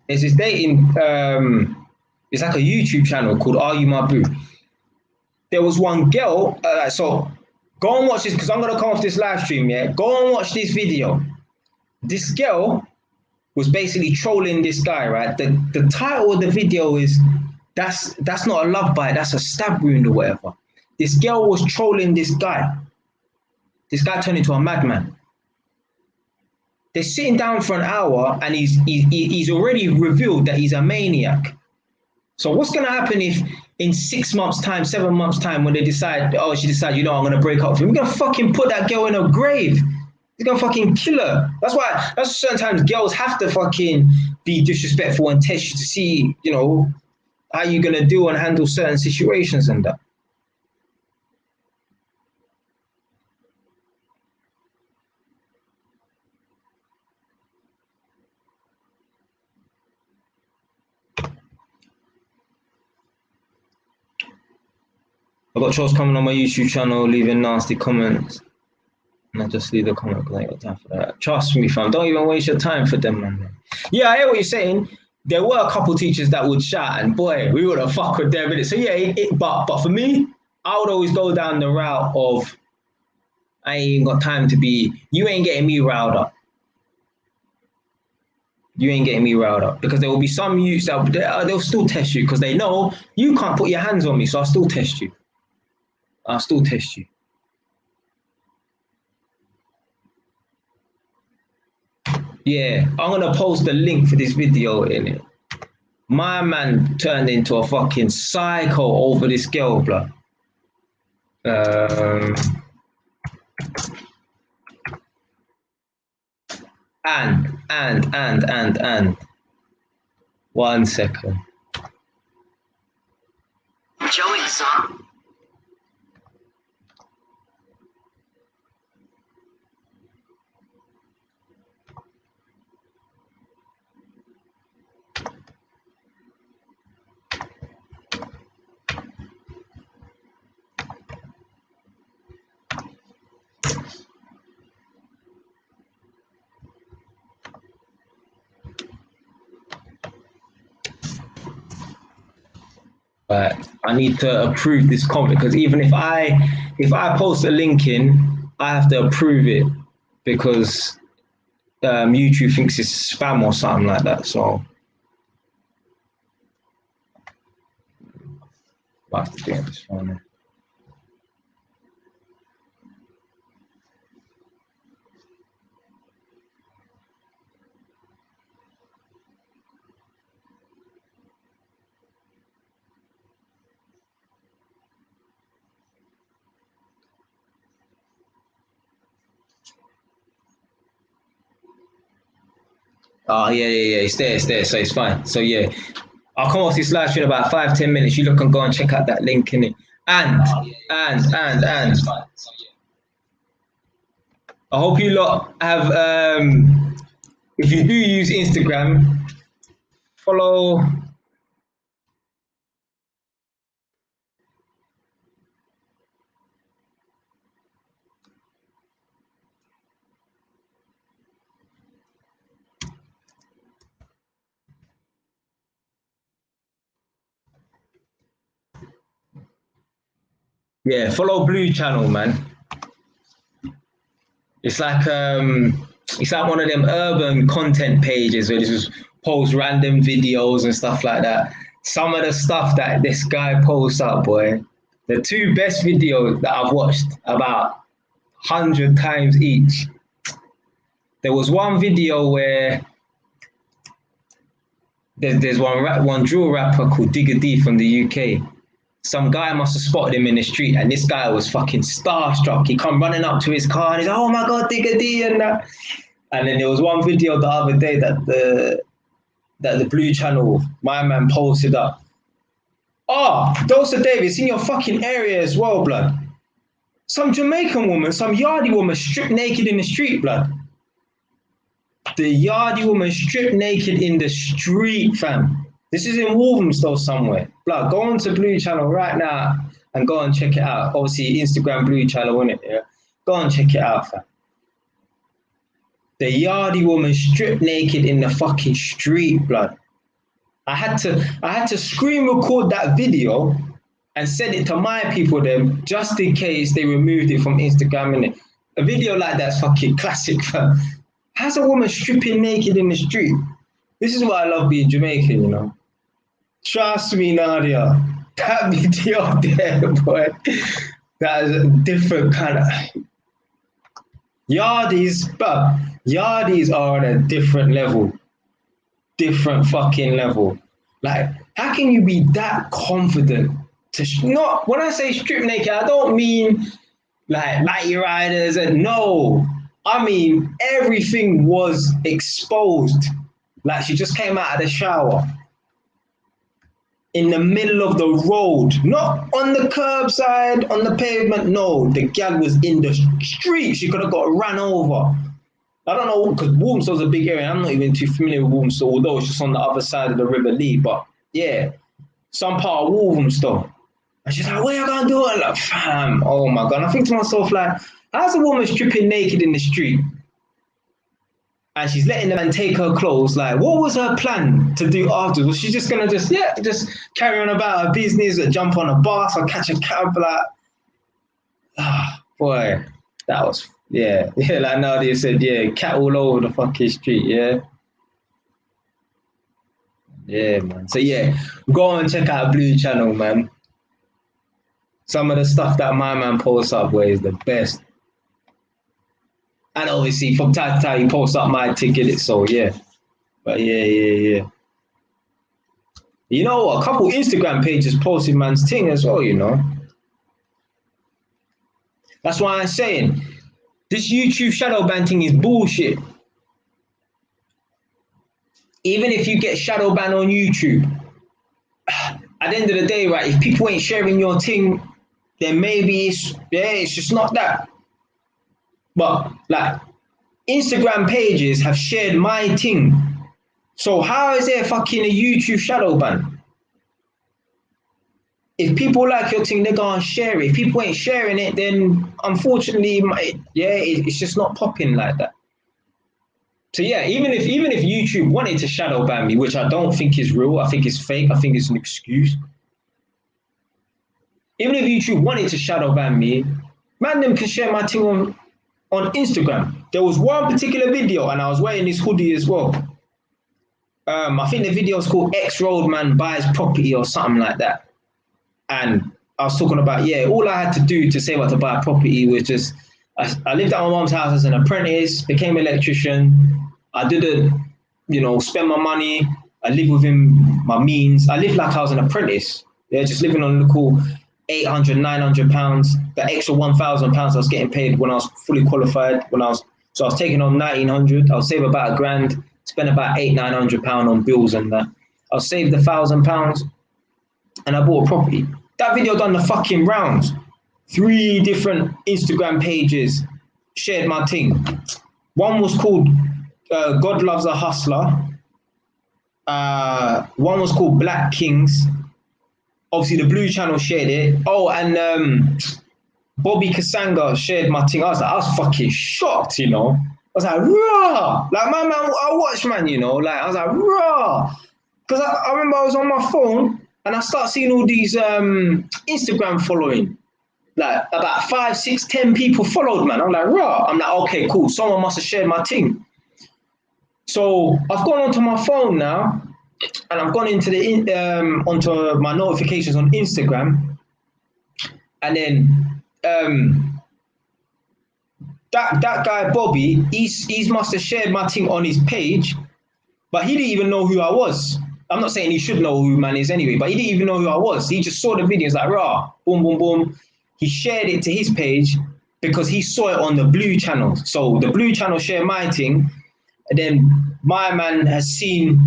There's this dating, it's like a YouTube channel called Are You My Boo? There was one girl, so go and watch this because I'm going to come off this live stream, yeah? Go and watch this video. This girl was basically trolling this guy, right? The title of the video is that's not a love bite, that's a stab wound or whatever. This girl was trolling this guy. This guy turned into a madman. They're sitting down for an hour and he's already revealed that he's a maniac. So what's going to happen if in 6 months' time, 7 months' time, when they decide, oh, she decides, you know, I'm going to break up with him, we're going to fucking put that girl in a grave. He's going to fucking kill her. That's certain times girls have to fucking be disrespectful and test you to see, you know, how you're going to deal and handle certain situations and that. I got trolls coming on my YouTube channel, leaving nasty comments. And I just leave the comment because I ain't got time for that. Trust me, fam. Don't even waste your time for them, man. Yeah, I hear what you're saying. There were a couple teachers that would shout, and boy, we would have fucked with them. So yeah, but for me, I would always go down the route of I ain't even got time to be. You ain't getting me riled up. You ain't getting me riled up because there will be some youths that they'll still test you because they know you can't put your hands on me, so I'll still test you. I'll still test you. Yeah, I'm gonna post the link for this video in it. My man turned into a fucking psycho over this girl, bro. And 1 second. Showing some. But I need to approve this comment because even if I post a link in, I have to approve it because YouTube thinks it's spam or something like that. So I have to do this one. Oh yeah, it's there, so it's fine. So yeah, I'll come off this live stream in about 5-10 minutes. You look and go and check out that link in it. And I hope you lot have if you do use Instagram, follow. Yeah, follow Blue Channel, man. It's like one of them urban content pages where this is post random videos and stuff like that. Some of the stuff that this guy posts up, boy, the 2 best videos that I've watched about 100 times each. There was one video where There's one drill rapper called Digga D from the UK. Some guy must have spotted him in the street, and this guy was fucking starstruck. He come running up to his car, and he's like, "Oh my god, Digga D!" and that. And then there was one video the other day that the Blue Channel, my man, posted up. Oh, Dosa Davis in your fucking area as well, blood. Some Jamaican woman, some yardie woman stripped naked in the street, blood. The yardie woman stripped naked in the street, fam. This is in Walthamstow somewhere. Blood, go on to Blue Channel right now and go and check it out. Obviously, Instagram Blue Channel, innit? Yeah? Go and check it out, fam. The yardie woman stripped naked in the fucking street, blood. I had to screen record that video and send it to my people then, just in case they removed it from Instagram, innit? A video like that's fucking classic, fam. How's a woman stripping naked in the street? This is why I love being Jamaican, you know. Trust me, Nadia. That video there, boy. That is a different kind of... Yardies, but yardies are on a different level. Different fucking level. Like, how can you be that confident to... not, when I say strip naked, I don't mean like mighty riders and no. I mean, everything was exposed. Like she just came out of the shower. In the middle of the road. Not on the curbside, on the pavement. No, the gal was in the street. She could have got ran over. I don't know, because Walthamstow's a big area. I'm not even too familiar with Walthamstow, although it's just on the other side of the River Lee. But yeah, some part of Walthamstow. And she's like, what are you going to do? I'm like, fam, oh my God. And I think to myself, like, how's a woman stripping naked in the street? And she's letting the man take her clothes. Like, what was her plan to do afterwards? Was she just going to just carry on about her business, or jump on a bus or catch a cab? Like, boy, that was, yeah, like Nadia said, yeah, cat all over the fucking street, yeah. Yeah, man. So, yeah, go and check out Blue Channel, man. Some of the stuff that my man posts up where is the best. And obviously, from time to time, he posts up my ticket, so yeah. But yeah. You know what? A couple Instagram pages posted man's thing as well, you know. That's why I'm saying this YouTube shadow ban thing is bullshit. Even if you get shadow banned on YouTube, at the end of the day, right, if people ain't sharing your thing, then maybe it's just not that. But like Instagram pages have shared my thing. So how is there fucking a YouTube shadow ban? If people like your thing, they're gonna share it. If people ain't sharing it, then unfortunately, it's just not popping like that. So yeah, even if YouTube wanted to shadow ban me, which I don't think is real, I think it's fake, I think it's an excuse. Even if YouTube wanted to shadow ban me, man, them can share my thing on Instagram. There was one particular video, and I was wearing this hoodie as well. I think the video is called Ex-Roadman Buys Property or something like that. And I was talking about, all I had to do to save up to buy a property was just, I lived at my mom's house as an apprentice, became an electrician. I didn't, spend my money. I lived within my means. I lived like I was an apprentice. Yeah, just living on the cool £800, £900. The extra £1,000 I was getting paid when I was fully qualified. So I was taking on £1,900. I would save about £1,000, spend about £800, £900 on bills and that. I saved £1,000 and I bought a property. That video done the fucking rounds. 3 different Instagram pages shared my thing. One was called God Loves a Hustler. One was called Black Kings. Obviously, the Blue Channel shared it. Oh, and Bobby Kasanga shared my thing. I was fucking shocked, I was like, raw. Like, my man, I watched, man, like, I was like, raw. Because I remember I was on my phone and I start seeing all these Instagram following. Like, about 5, 6, 10 people followed, man. I'm like, raw. I'm like, okay, cool. Someone must have shared my thing. So I've gone onto my phone now. And I've gone into onto my notifications on Instagram, and then that guy Bobby, he's must have shared my thing on his page, but he didn't even know who I was. I'm not saying he should know who man is anyway, but he didn't even know who I was. He just saw the videos like, rah, boom, boom, boom. He shared it to his page because he saw it on the Blue channel. So the Blue channel shared my thing, and then my man has seen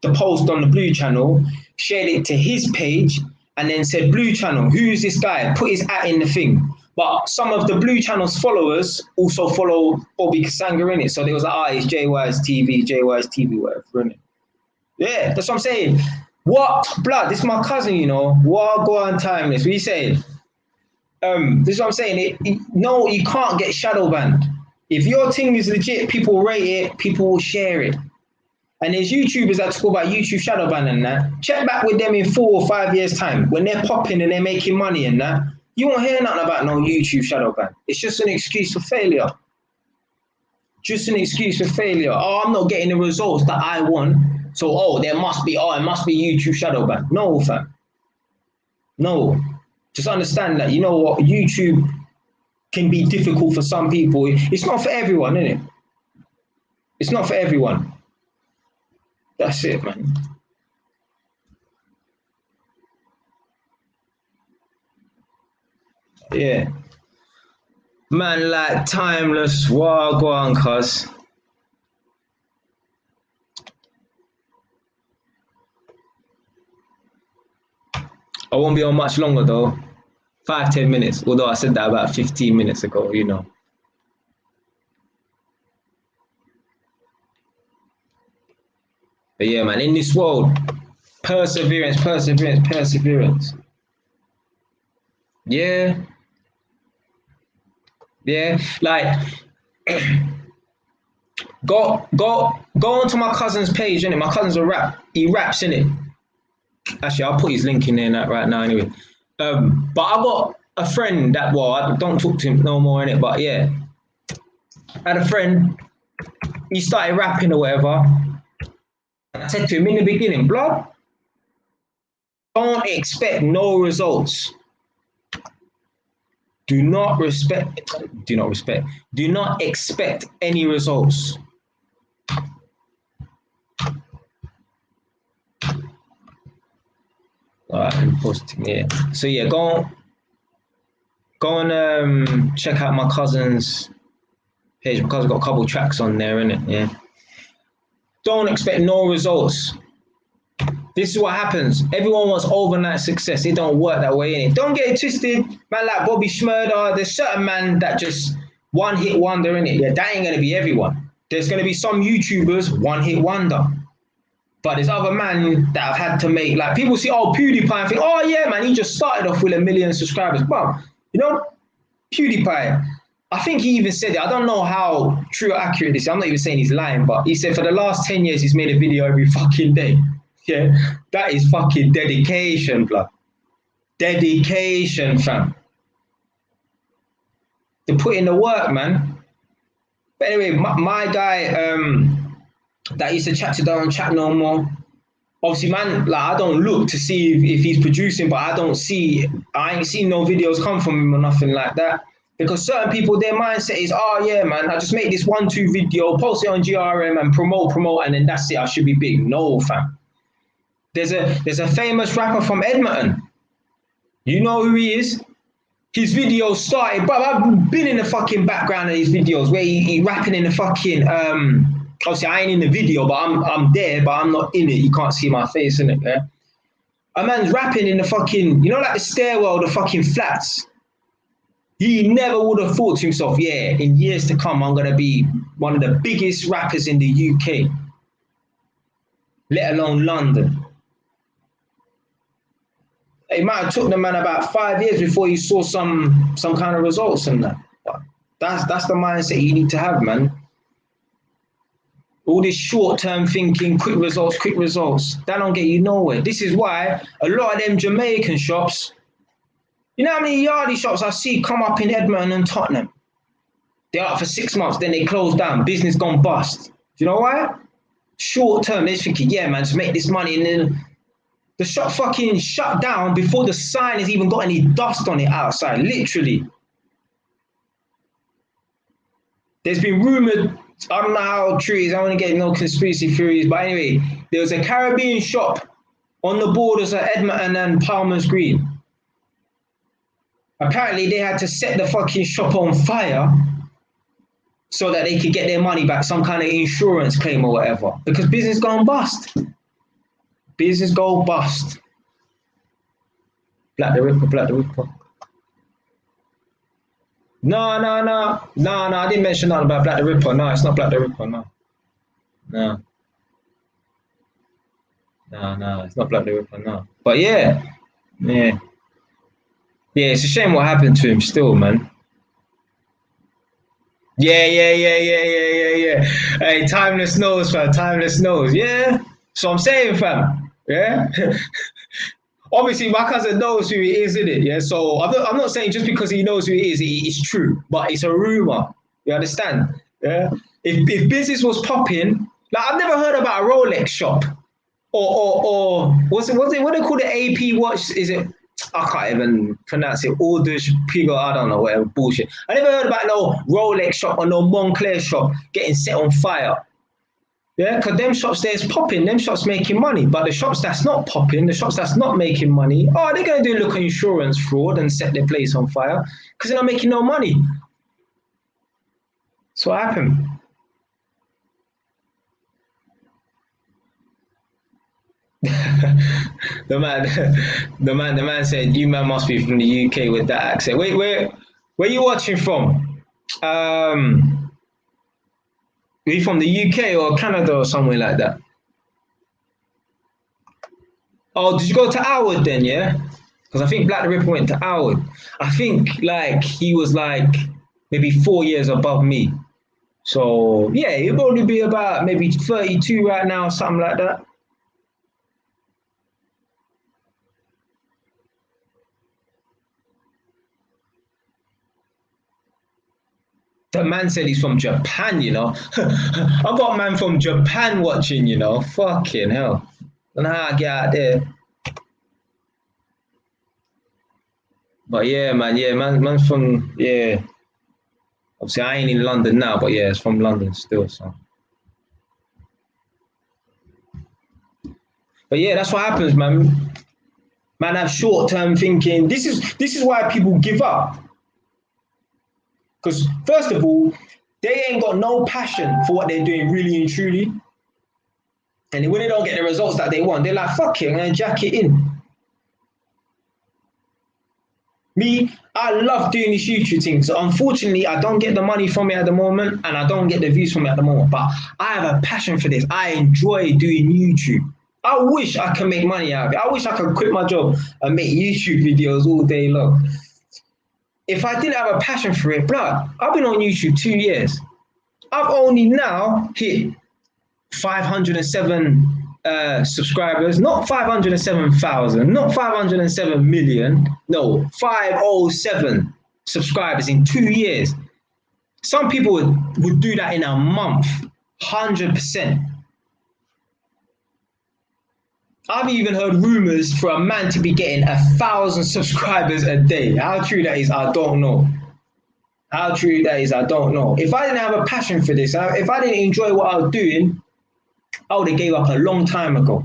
the post on the Blue channel, shared it to his page, and then said, Blue channel, who's this guy? Put his at in the thing. But some of the Blue channel's followers also follow Bobby Kasanga in it. So they was like, it's JY's TV, whatever, in it. Yeah, that's what I'm saying. What blood? This is my cousin, you know. What go on timeless? What are you saying? This is what I'm saying. No, you can't get shadow banned. If your thing is legit, people rate it, people will share it. And there's YouTubers that talk about YouTube shadow ban and that. Check back with them in 4 or 5 years' time when they're popping and they're making money and that. You won't hear nothing about no YouTube shadow ban. It's just an excuse for failure. Just an excuse for failure. Oh, I'm not getting the results that I want. So, it must be YouTube shadow ban. No, fam. No. Just understand that, you know what, YouTube can be difficult for some people. It's not for everyone, is it? It's not for everyone. That's it, man. Yeah. Man, like timeless. Wow, go on, cuz. I won't be on much longer though. 5-10 minutes. Although I said that about 15 minutes ago, you know. But yeah, man, in this world, perseverance. Yeah. Yeah. Like go onto my cousin's page, innit? My cousin's a rap. He raps, innit? Actually, I'll put his link in there right now anyway. But I got a friend that, well, I don't talk to him no more, innit? But yeah. I had a friend, he started rapping or whatever. I said to him in the beginning, blood, don't expect no results. Do not expect any results. All right, I'm posting here. So yeah, go and check out my cousin's page. My cousin's got a couple tracks on there, innit? Yeah. Don't expect no results. This is what happens. Everyone wants overnight success. It don't work that way, innit? Don't get it twisted. Man like Bobby Schmurder, there's certain man that just one hit wonder, innit? Yeah, that ain't gonna be everyone. There's gonna be some YouTubers one hit wonder. But there's other men that have had to make, like, people see, PewDiePie and think, yeah, man, he just started off with 1 million subscribers. But, you know, PewDiePie, I think he even said it. I don't know how true or accurate this is. I'm not even saying he's lying, but he said for the last 10 years, he's made a video every fucking day. Yeah, that is fucking dedication, blood. Dedication, fam. To put in the work, man. But anyway, my guy, that used to chat to don't chat no more. Obviously, man, like, I don't look to see if he's producing, but I ain't seen no videos come from him or nothing like that. Because certain people, their mindset is, yeah, man, I just make this 1-2 video, post it on GRM and promote, and then that's it, I should be big. No, fam. There's a famous rapper from Edmonton. You know who he is? His videos started, bro, I've been in the fucking background of his videos where he rapping in the fucking, obviously I ain't in the video, but I'm there, but I'm not in it. You can't see my face in it, yeah? A man's rapping in the fucking, you know, like the stairwell, the fucking flats. He never would have thought to himself, yeah, in years to come, I'm going to be one of the biggest rappers in the UK, let alone London. It might have took the man about 5 years before he saw some kind of results in that. But that's the mindset you need to have, man. All this short-term thinking, quick results, that don't get you nowhere. This is why a lot of them Jamaican shops, you know how many yardie shops I see come up in Edmonton and Tottenham? They're up for 6 months, then they close down, business gone bust. Do you know why? Short-term, they're thinking, yeah, man, just make this money, and then the shop fucking shut down before the sign has even got any dust on it outside, literally. There's been rumored, I don't know how true it is, I don't want to get no conspiracy theories, but anyway, There was a Caribbean shop on the borders of Edmonton and Palmer's Green. Apparently, they had to set the fucking shop on fire so that they could get their money back, some kind of insurance claim or whatever, because business gone bust. Business go bust. Black the Ripper, Black the Ripper. No, I didn't mention nothing about Black the Ripper. No, it's not Black the Ripper, no. No, it's not Black the Ripper, no. But yeah. Yeah, it's a shame what happened to him still, man. Yeah. Hey, timeless knows, fam. Timeless knows. Yeah. So I'm saying, fam. Yeah. Obviously, my cousin knows who he is, isn't it? Yeah. So I'm not saying just because he knows who he is, it's true. But it's a rumor. You understand? Yeah. If business was popping, like I've never heard about a Rolex shop, or what's it? What they call the AP watch? Is it? I can't even pronounce it. Alders, Pigo, I don't know, whatever bullshit. I never heard about no Rolex shop or no Moncler shop getting set on fire. Yeah, because them shops there's popping, them shops making money. But the shops that's not popping, the shops that's not making money, they're going to do a look at insurance fraud and set their place on fire because they're not making no money. So what happened? the man said, "You man must be from the UK with that accent." Wait, where you watching from? Are you from the UK or Canada or somewhere like that? Oh, did you go to Howard then? Yeah, because I think Black the Ripper went to Howard. I think like he was like maybe 4 years above me. So yeah, he'll probably be about maybe 32 right now, something like that. The man said he's from Japan, you know. I got a man from Japan watching, you know. Fucking hell. Don't know how I get out there. But yeah, man's from, yeah. Obviously, I ain't in London now, but yeah, it's from London still, so. But yeah, that's what happens, man. Man have short-term thinking. This is why people give up. Because first of all, they ain't got no passion for what they're doing really and truly. And when they don't get the results that they want, they're like, fuck it, I'm going to jack it in. Me, I love doing this YouTube thing. So unfortunately, I don't get the money from it at the moment and I don't get the views from it at the moment. But I have a passion for this. I enjoy doing YouTube. I wish I could make money out of it. I wish I could quit my job and make YouTube videos all day long. If I didn't have a passion for it, blood, I've been on YouTube 2 years. I've only now hit 507 subscribers, not 507,000, not 507 million, no, 507 subscribers in 2 years. Some people would do that in a month, 100%. I've even heard rumors for a man to be getting 1,000 subscribers a day. How true that is, I don't know. How true that is, I don't know. If I didn't have a passion for this, if I didn't enjoy what I was doing, I would have gave up a long time ago.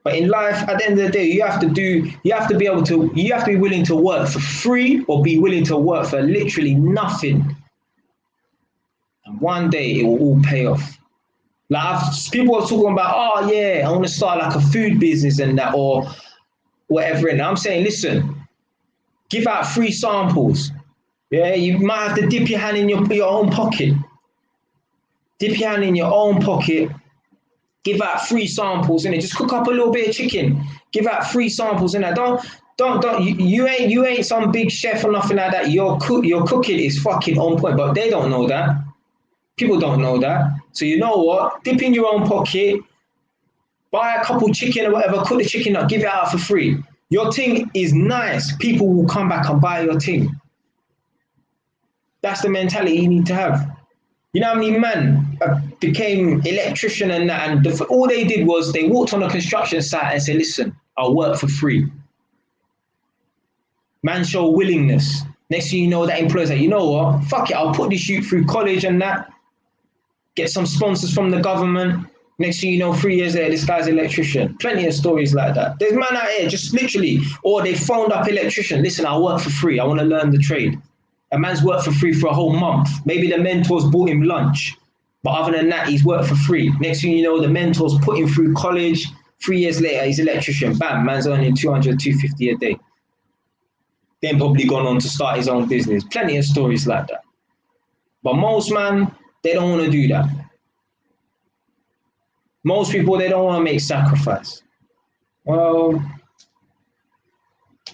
But in life, at the end of the day, you have to be willing to work for free or be willing to work for literally nothing. And one day it will all pay off. Like people are talking about, oh yeah, I want to start like a food business and that or whatever. And I'm saying, listen, give out free samples. Yeah, you might have to dip your hand in your own pocket. Dip your hand in your own pocket. Give out free samples and just cook up a little bit of chicken. Give out free samples and that. Don't. You ain't some big chef or nothing like that. Your cooking is fucking on point, but they don't know that. People don't know that. So you know what? Dip in your own pocket, buy a couple chicken or whatever, cook the chicken up, give it out for free. Your thing is nice. People will come back and buy your thing. That's the mentality you need to have. You know how many men became electrician and that, and all they did was they walked on a construction site and said, listen, I'll work for free. Man show willingness. Next thing you know, that employer's like, you know what? Fuck it, I'll put this shoot through college and that. get some sponsors from the government. Next thing you know, 3 years later, this guy's an electrician. Plenty of stories like that. There's man out here just literally, or they phoned up electrician. Listen, I work for free. I want to learn the trade. A man's worked for free for a whole month. Maybe the mentors bought him lunch. But other than that, he's worked for free. Next thing you know, the mentors put him through college. 3 years later, he's an electrician. Bam, man's earning 200, 250 a day. Then probably gone on to start his own business. Plenty of stories like that. But most man, they don't want to do that. Most people, they don't want to make sacrifice. Well,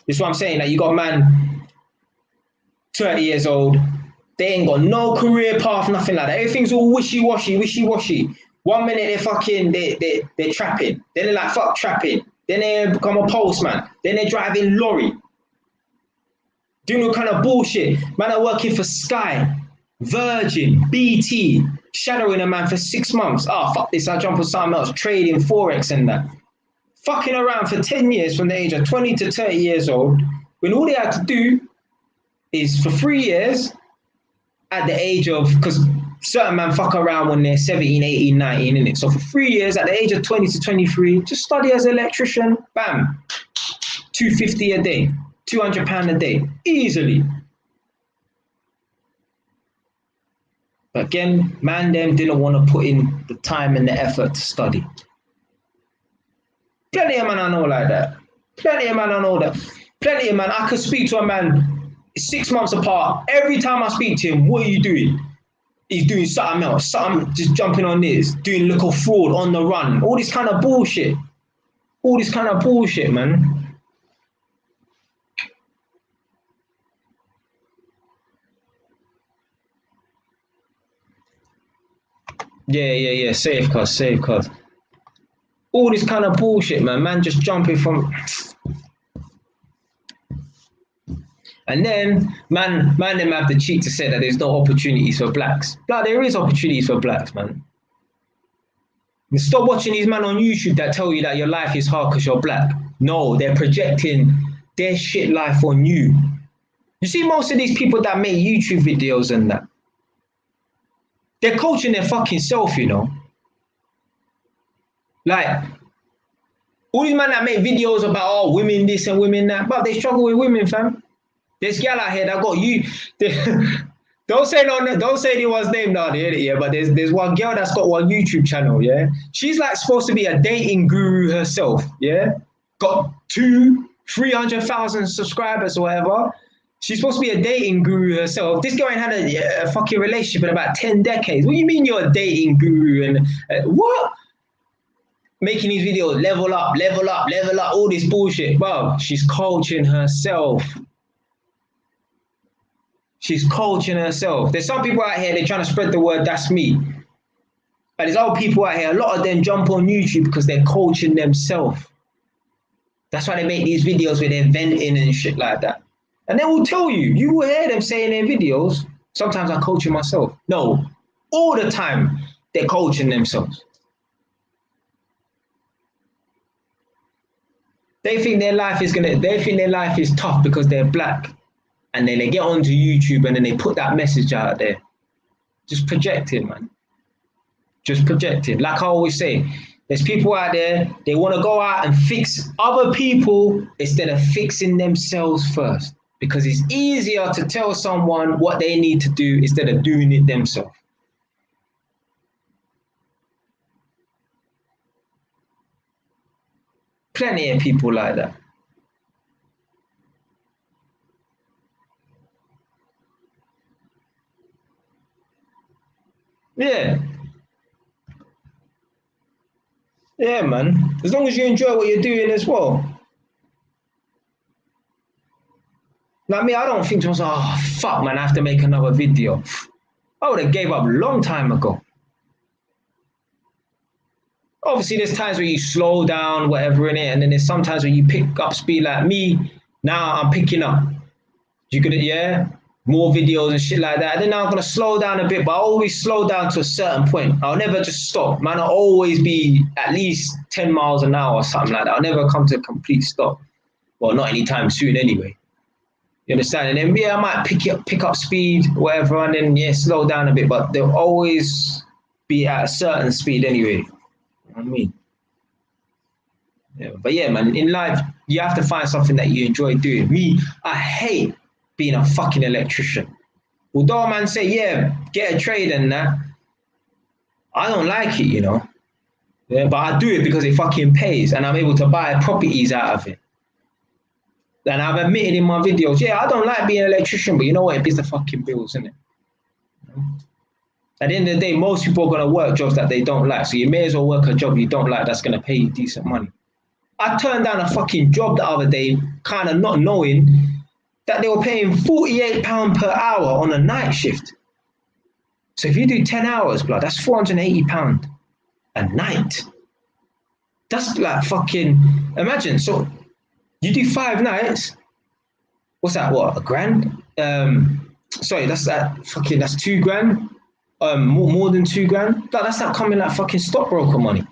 this is what I'm saying. Like, you got man, 30 years old, they ain't got no career path, nothing like that. Everything's all wishy-washy. 1 minute they're fucking, they're trapping. Then they're like, fuck trapping. Then they become a postman. Then they're driving lorry. Doing all kind of bullshit. Man are working for Sky, Virgin, BT, shadowing a man for 6 months. Oh, fuck this, I'll jump on something else, trading, Forex and that. Fucking around for 10 years from the age of 20 to 30 years old, when all they had to do is for 3 years at the age of, because certain men fuck around when they're 17, 18, 19, innit? So for 3 years at the age of 20 to 23, just study as an electrician, bam, 250 a day, £200 a day, easily. But again, man them didn't want to put in the time and the effort to study. Plenty of man I know like that. Plenty of man I know that. Plenty of man, I could speak to a man 6 months apart. Every time I speak to him, what are you doing? He's doing something else, something, just jumping on this, doing little fraud on the run. All this kind of bullshit. All this kind of bullshit, man. Yeah. Safeguard. All this kind of bullshit, man. Man just jumping from... And then, man them have the cheek to say that there's no opportunities for blacks. But there is opportunities for blacks, man. And stop watching these men on YouTube that tell you that your life is hard because you're black. No, they're projecting their shit life on you. You see most of these people that make YouTube videos and that, they're coaching their fucking self, you know. Like, all these men that make videos about, oh, women this and women that, but they struggle with women, fam. There's gal out here that got you. Don't say anyone's name now, yeah. But there's one girl that's got one YouTube channel, yeah. She's like supposed to be a dating guru herself, yeah. Got 300,000 subscribers or whatever. She's supposed to be a dating guru herself. This girl ain't had a fucking relationship in about 10 decades. What do you mean you're a dating guru and what? Making these videos, level up, all this bullshit, bro. She's coaching herself. She's coaching herself. There's some people out here, they're trying to spread the word, that's me. But there's other people out here, a lot of them jump on YouTube because they're coaching themselves. That's why they make these videos where they're venting and shit like that. And they will tell you, you will hear them say in their videos, sometimes I coach myself. No, all the time, they're coaching themselves. They think their life is tough because they're black. And then they get onto YouTube and then they put that message out there. Just projecting, man. Just projecting. Like I always say, there's people out there, they want to go out and fix other people instead of fixing themselves first. Because it's easier to tell someone what they need to do instead of doing it themselves. Plenty of people like that. Yeah, man. As long as you enjoy what you're doing as well. Like me, I don't think to myself, oh, fuck, man, I have to make another video. I would have gave up a long time ago. Obviously, there's times where you slow down, whatever in it, and then there's sometimes where you pick up speed like me. Now I'm picking up. You could, more videos and shit like that. And then now I'm going to slow down a bit, but I always slow down to a certain point. I'll never just stop, man. I'll always be at least 10 miles an hour or something like that. I'll never come to a complete stop. Well, not anytime soon anyway. You understand? And then, I might pick up speed, whatever, and then, slow down a bit. But there'll always be at a certain speed anyway. You know what I mean? Yeah, but yeah, man, in life, you have to find something that you enjoy doing. Me, I hate being a fucking electrician. Although man say, yeah, get a trade and that, I don't like it, you know. Yeah, but I do it because it fucking pays and I'm able to buy properties out of it. And I've admitted in my videos, yeah, I don't like being an electrician, but you know what? It pays the fucking bills, isn't it? At the end of the day, most people are going to work jobs that they don't like. So you may as well work a job you don't like that's going to pay you decent money. I turned down a fucking job the other day, kind of not knowing that they were paying £48 per hour on a night shift. So if you do 10 hours, blood, that's £480 a night. That's like fucking, imagine. So you do 5 nights. What's that? What, a grand? Sorry, that's £2,000. More than £2,000. That's not coming like fucking stockbroker money.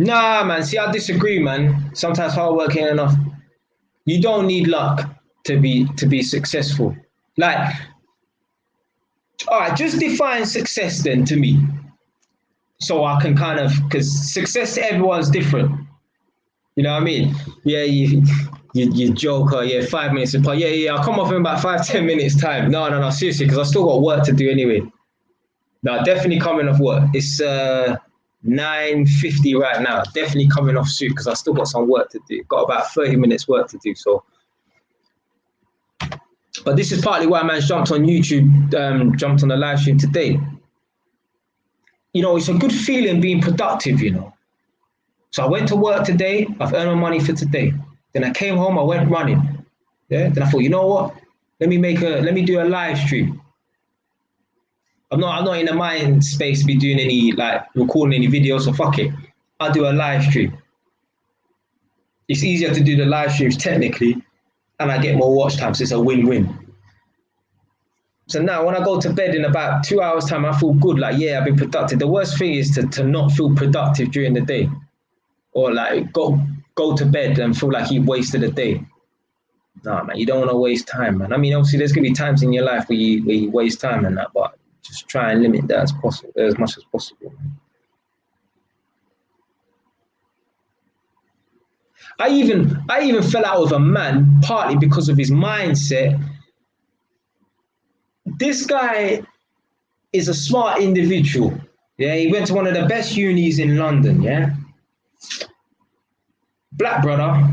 Nah, man. See, I disagree, man. Sometimes hard work ain't enough. You don't need luck to be successful. Like, all right, just define success then to me, so I can kind of, because success to everyone's different. You know what I mean? Yeah, you joker. Yeah, 5 minutes apart. Yeah. I'll come off in about 5-10 minutes time. No, seriously, because I still got work to do anyway. No, definitely coming off work. It's 9:50 right now. Definitely coming off soon because I still got some work to do. Got about 30 minutes work to do. So, but this is partly why man jumped on YouTube, jumped on the live stream today. You know, it's a good feeling being productive, you know. So I went to work today. I've earned my money for today. Then I came home. I went running. Yeah. Then I thought, you know what? Let me do a live stream. I'm not in the mind space to be doing any, like, recording any videos, so fuck it. I'll do a live stream. It's easier to do the live streams technically, and I get more watch time, so it's a win-win. So now when I go to bed in about 2 hours time, I feel good, like, yeah, I've been productive. The worst thing is to not feel productive during the day, or like go to bed and feel like you've wasted a day. Nah, man, you don't want to waste time, man. I mean, obviously there's going to be times in your life where you waste time and that, but just try and limit that as much as possible. I even fell out with a man partly because of his mindset. This guy is a smart individual. Yeah, he went to one of the best unis in London. Yeah, black brother,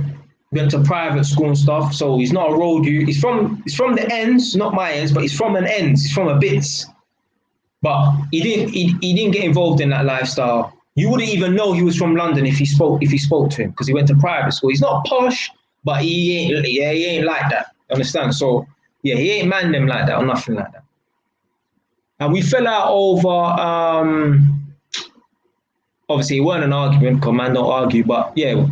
went to private school and stuff. So he's not a road youth. He's from the ends, not my ends, but he's from an ends. He's from a bits. But he didn't get involved in that lifestyle. You wouldn't even know he was from London if he spoke to him, because he went to private school. He's not posh, but he ain't like that. Understand? So yeah, he ain't man them like that or nothing like that. And we fell out over obviously it weren't an argument, because man don't argue, but yeah,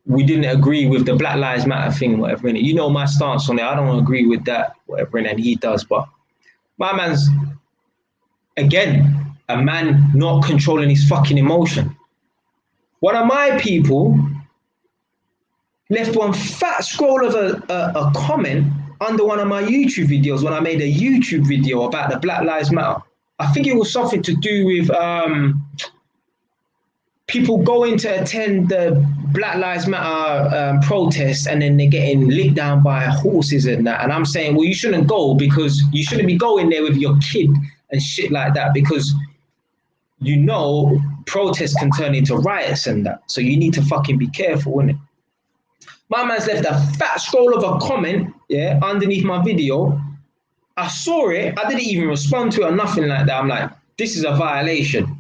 we didn't agree with the Black Lives Matter thing, whatever in it. You know my stance on it. I don't agree with that, whatever in it, and he does, but my man's, again, a man not controlling his fucking emotion. One of my people left one fat scroll of a comment under one of my YouTube videos when I made a YouTube video about the Black Lives Matter. I think it was something to do with people going to attend the Black Lives Matter protests, and then they're getting licked down by horses and that. And I'm saying, well, you shouldn't go, because you shouldn't be going there with your kid and shit like that, because you know protests can turn into riots and that. So you need to fucking be careful, innit? My man's left a fat scroll of a comment, yeah, underneath my video. I saw it. I didn't even respond to it or nothing like that. I'm like, this is a violation.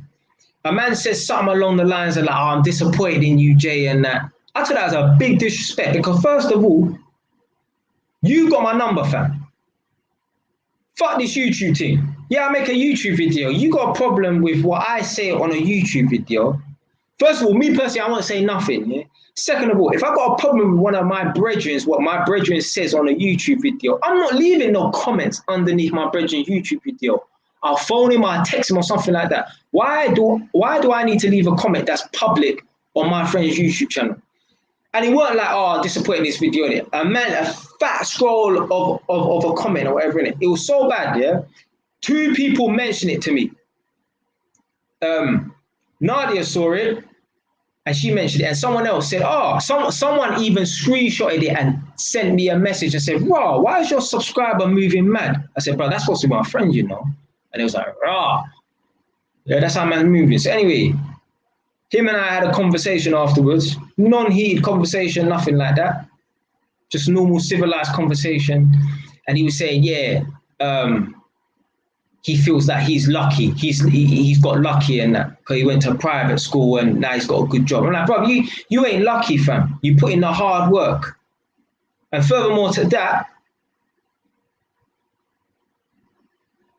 A man says something along the lines of like, oh, I'm disappointed in you, Jay, and that. I thought that was a big disrespect, because first of all, you got my number, fam. Fuck this YouTube thing. Yeah, I make a YouTube video. You got a problem with what I say on a YouTube video. First of all, me personally, I won't say nothing. Yeah? Second of all, if I got a problem with one of my brethren, what my brethren says on a YouTube video, I'm not leaving no comments underneath my brethren's YouTube video. I'll phone him, I'll text him or something like that. Why do I need to leave a comment that's public on my friend's YouTube channel? And it weren't like, oh, disappointing this video in it. A fat scroll of a comment or whatever in it. It was so bad, yeah. 2 people mentioned it to me. Nadia saw it, and she mentioned it, and someone else said, oh, someone even screenshotted it and sent me a message and said, "Raw, why is your subscriber moving mad?" I said, "Bro, that's supposed to be my friend, you know." And it was like, "Raw, yeah, that's how man's moving." So anyway, him and I had a conversation afterwards, non-heated conversation, nothing like that, just normal civilized conversation. And he was saying, yeah, he feels that he's lucky. He's got lucky in that because he went to a private school and now he's got a good job. I'm like, bro, you ain't lucky, fam. You put in the hard work. And furthermore to that,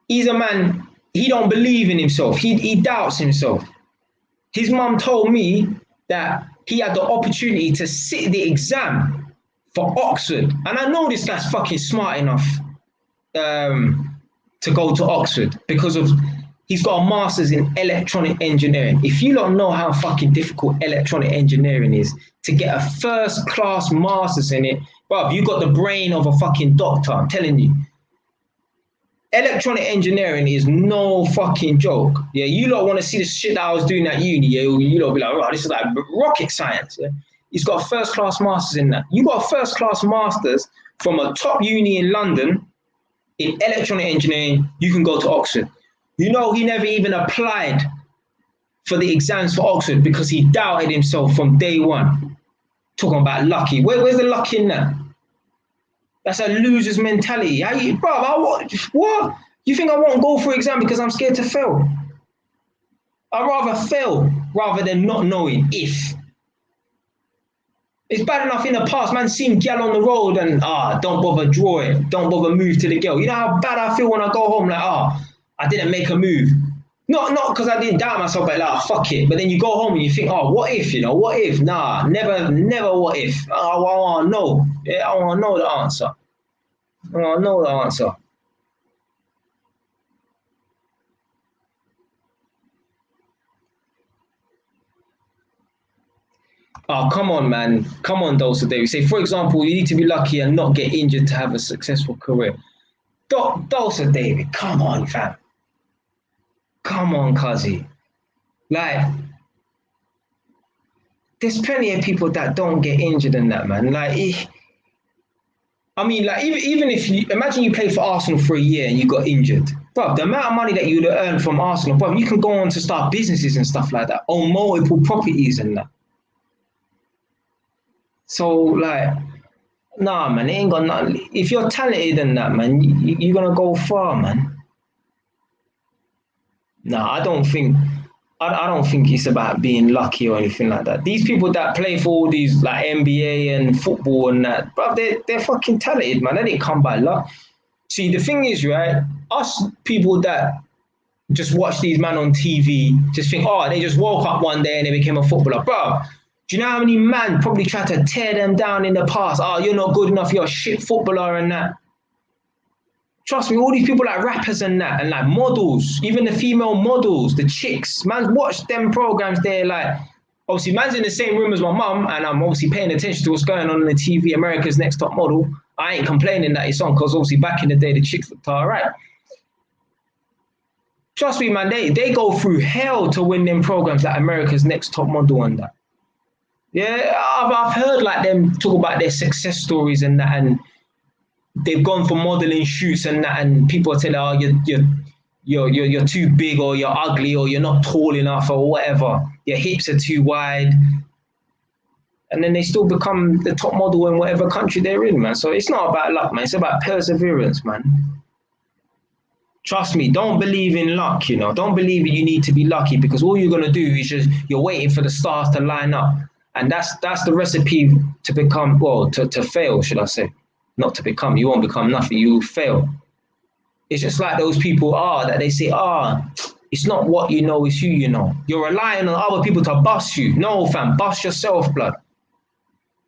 he's a man, he don't believe in himself. He doubts himself. His mum told me that he had the opportunity to sit the exam for Oxford. And I know this guy's fucking smart enough to go to Oxford because of he's got a master's in electronic engineering. If you don't know how fucking difficult electronic engineering is, to get a first class master's in it, bruv, you got the brain of a fucking doctor, I'm telling you. Electronic engineering is no fucking joke. Yeah, you lot want to see the shit that I was doing at uni. Yeah, you lot be like, oh, this is like rocket science. Yeah? He's got a first class master's in that. You got a first class master's from a top uni in London in electronic engineering. You can go to Oxford. You know, he never even applied for the exams for Oxford because he doubted himself from day one. Talking about lucky. Where's the luck in that? That's a loser's mentality. What? You think I won't go for exam because I'm scared to fail? I'd rather fail rather than not knowing if. It's bad enough in the past, man, seeing gal on the road and don't bother draw it, don't bother move to the girl. You know how bad I feel when I go home, like, I didn't make a move. Not because I didn't doubt myself, but like, fuck it. But then you go home and you think, what if, what if? Nah, never what if. I want to know. Yeah, I want to know the answer. I want to know the answer. Oh, come on, man. Come on, Dulce David. Say, for example, you need to be lucky and not get injured to have a successful career. Dulce David, come on, fam. Come on, cuzzy. Like, there's plenty of people that don't get injured in that, man. Like, even if you imagine you played for Arsenal for a year and you got injured, bro, the amount of money that you'd earn from Arsenal, bro, you can go on to start businesses and stuff like that, own multiple properties and that. So, like, nah, man, it ain't got nothing. If you're talented in that, man, you're gonna go far, man. Nah, I don't think it's about being lucky or anything like that. These people that play for all these like NBA and football and that, bro, they're fucking talented, man. They didn't come by luck. See, the thing is, right, us people that just watch these men on TV, just think, they just woke up one day and they became a footballer. Bro, do you know how many men probably tried to tear them down in the past? You're not good enough, you're a shit footballer and that. Trust me, all these people like rappers and that, and like models, even the female models, the chicks, man, watch them programs. They're like, obviously, man's in the same room as my mum, and I'm obviously paying attention to what's going on the TV, America's Next Top Model. I ain't complaining that it's on, because obviously back in the day, the chicks looked all right. Trust me, man, they go through hell to win them programs like America's Next Top Model and that. Yeah, I've heard like them talk about their success stories and that, and they've gone for modeling shoots and that, and people are telling, you're too big, or you're ugly, or you're not tall enough, or whatever. Your hips are too wide, and then they still become the top model in whatever country they're in, man. So it's not about luck, man. It's about perseverance, man. Trust me, don't believe in luck, Don't believe that you need to be lucky, because all you're gonna do is you're waiting for the stars to line up, and that's the recipe to become, to fail, should I say. Not to become, you won't become nothing, you will fail. It's just like those people that they say, it's not what you know, it's who you know. You're relying on other people to bust you. No, fam, bust yourself, blood.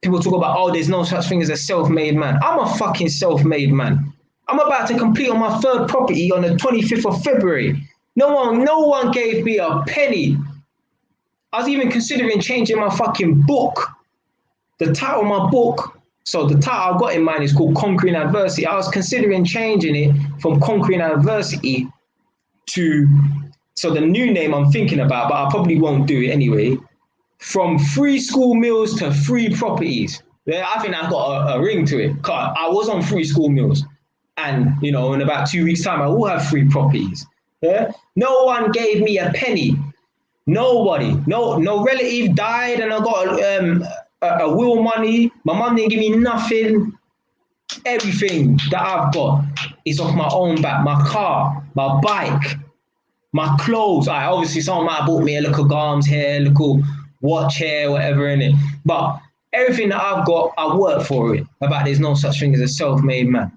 People talk about, there's no such thing as a self-made man. I'm a fucking self-made man. I'm about to complete on my third property on the 25th of February. No one gave me a penny. I was even considering changing my fucking book. the title of my book, so the title I got in mind is called Conquering Adversity. I was considering changing it from Conquering Adversity to, so the new name I'm thinking about, but I probably won't do it anyway, from free school meals to free properties. Yeah, I think that got a ring to it. I was on free school meals, and you know, in about 2 weeks' time, I will have free properties. Yeah, no one gave me a penny. Nobody, no relative died, and I got a will money. My mum didn't give me nothing. Everything that I've got is off my own back. My car, my bike, my clothes. Obviously, someone might have bought me a little garms here, little watch here, whatever in it. But everything that I've got, I work for it. About there's no such thing as a self-made man.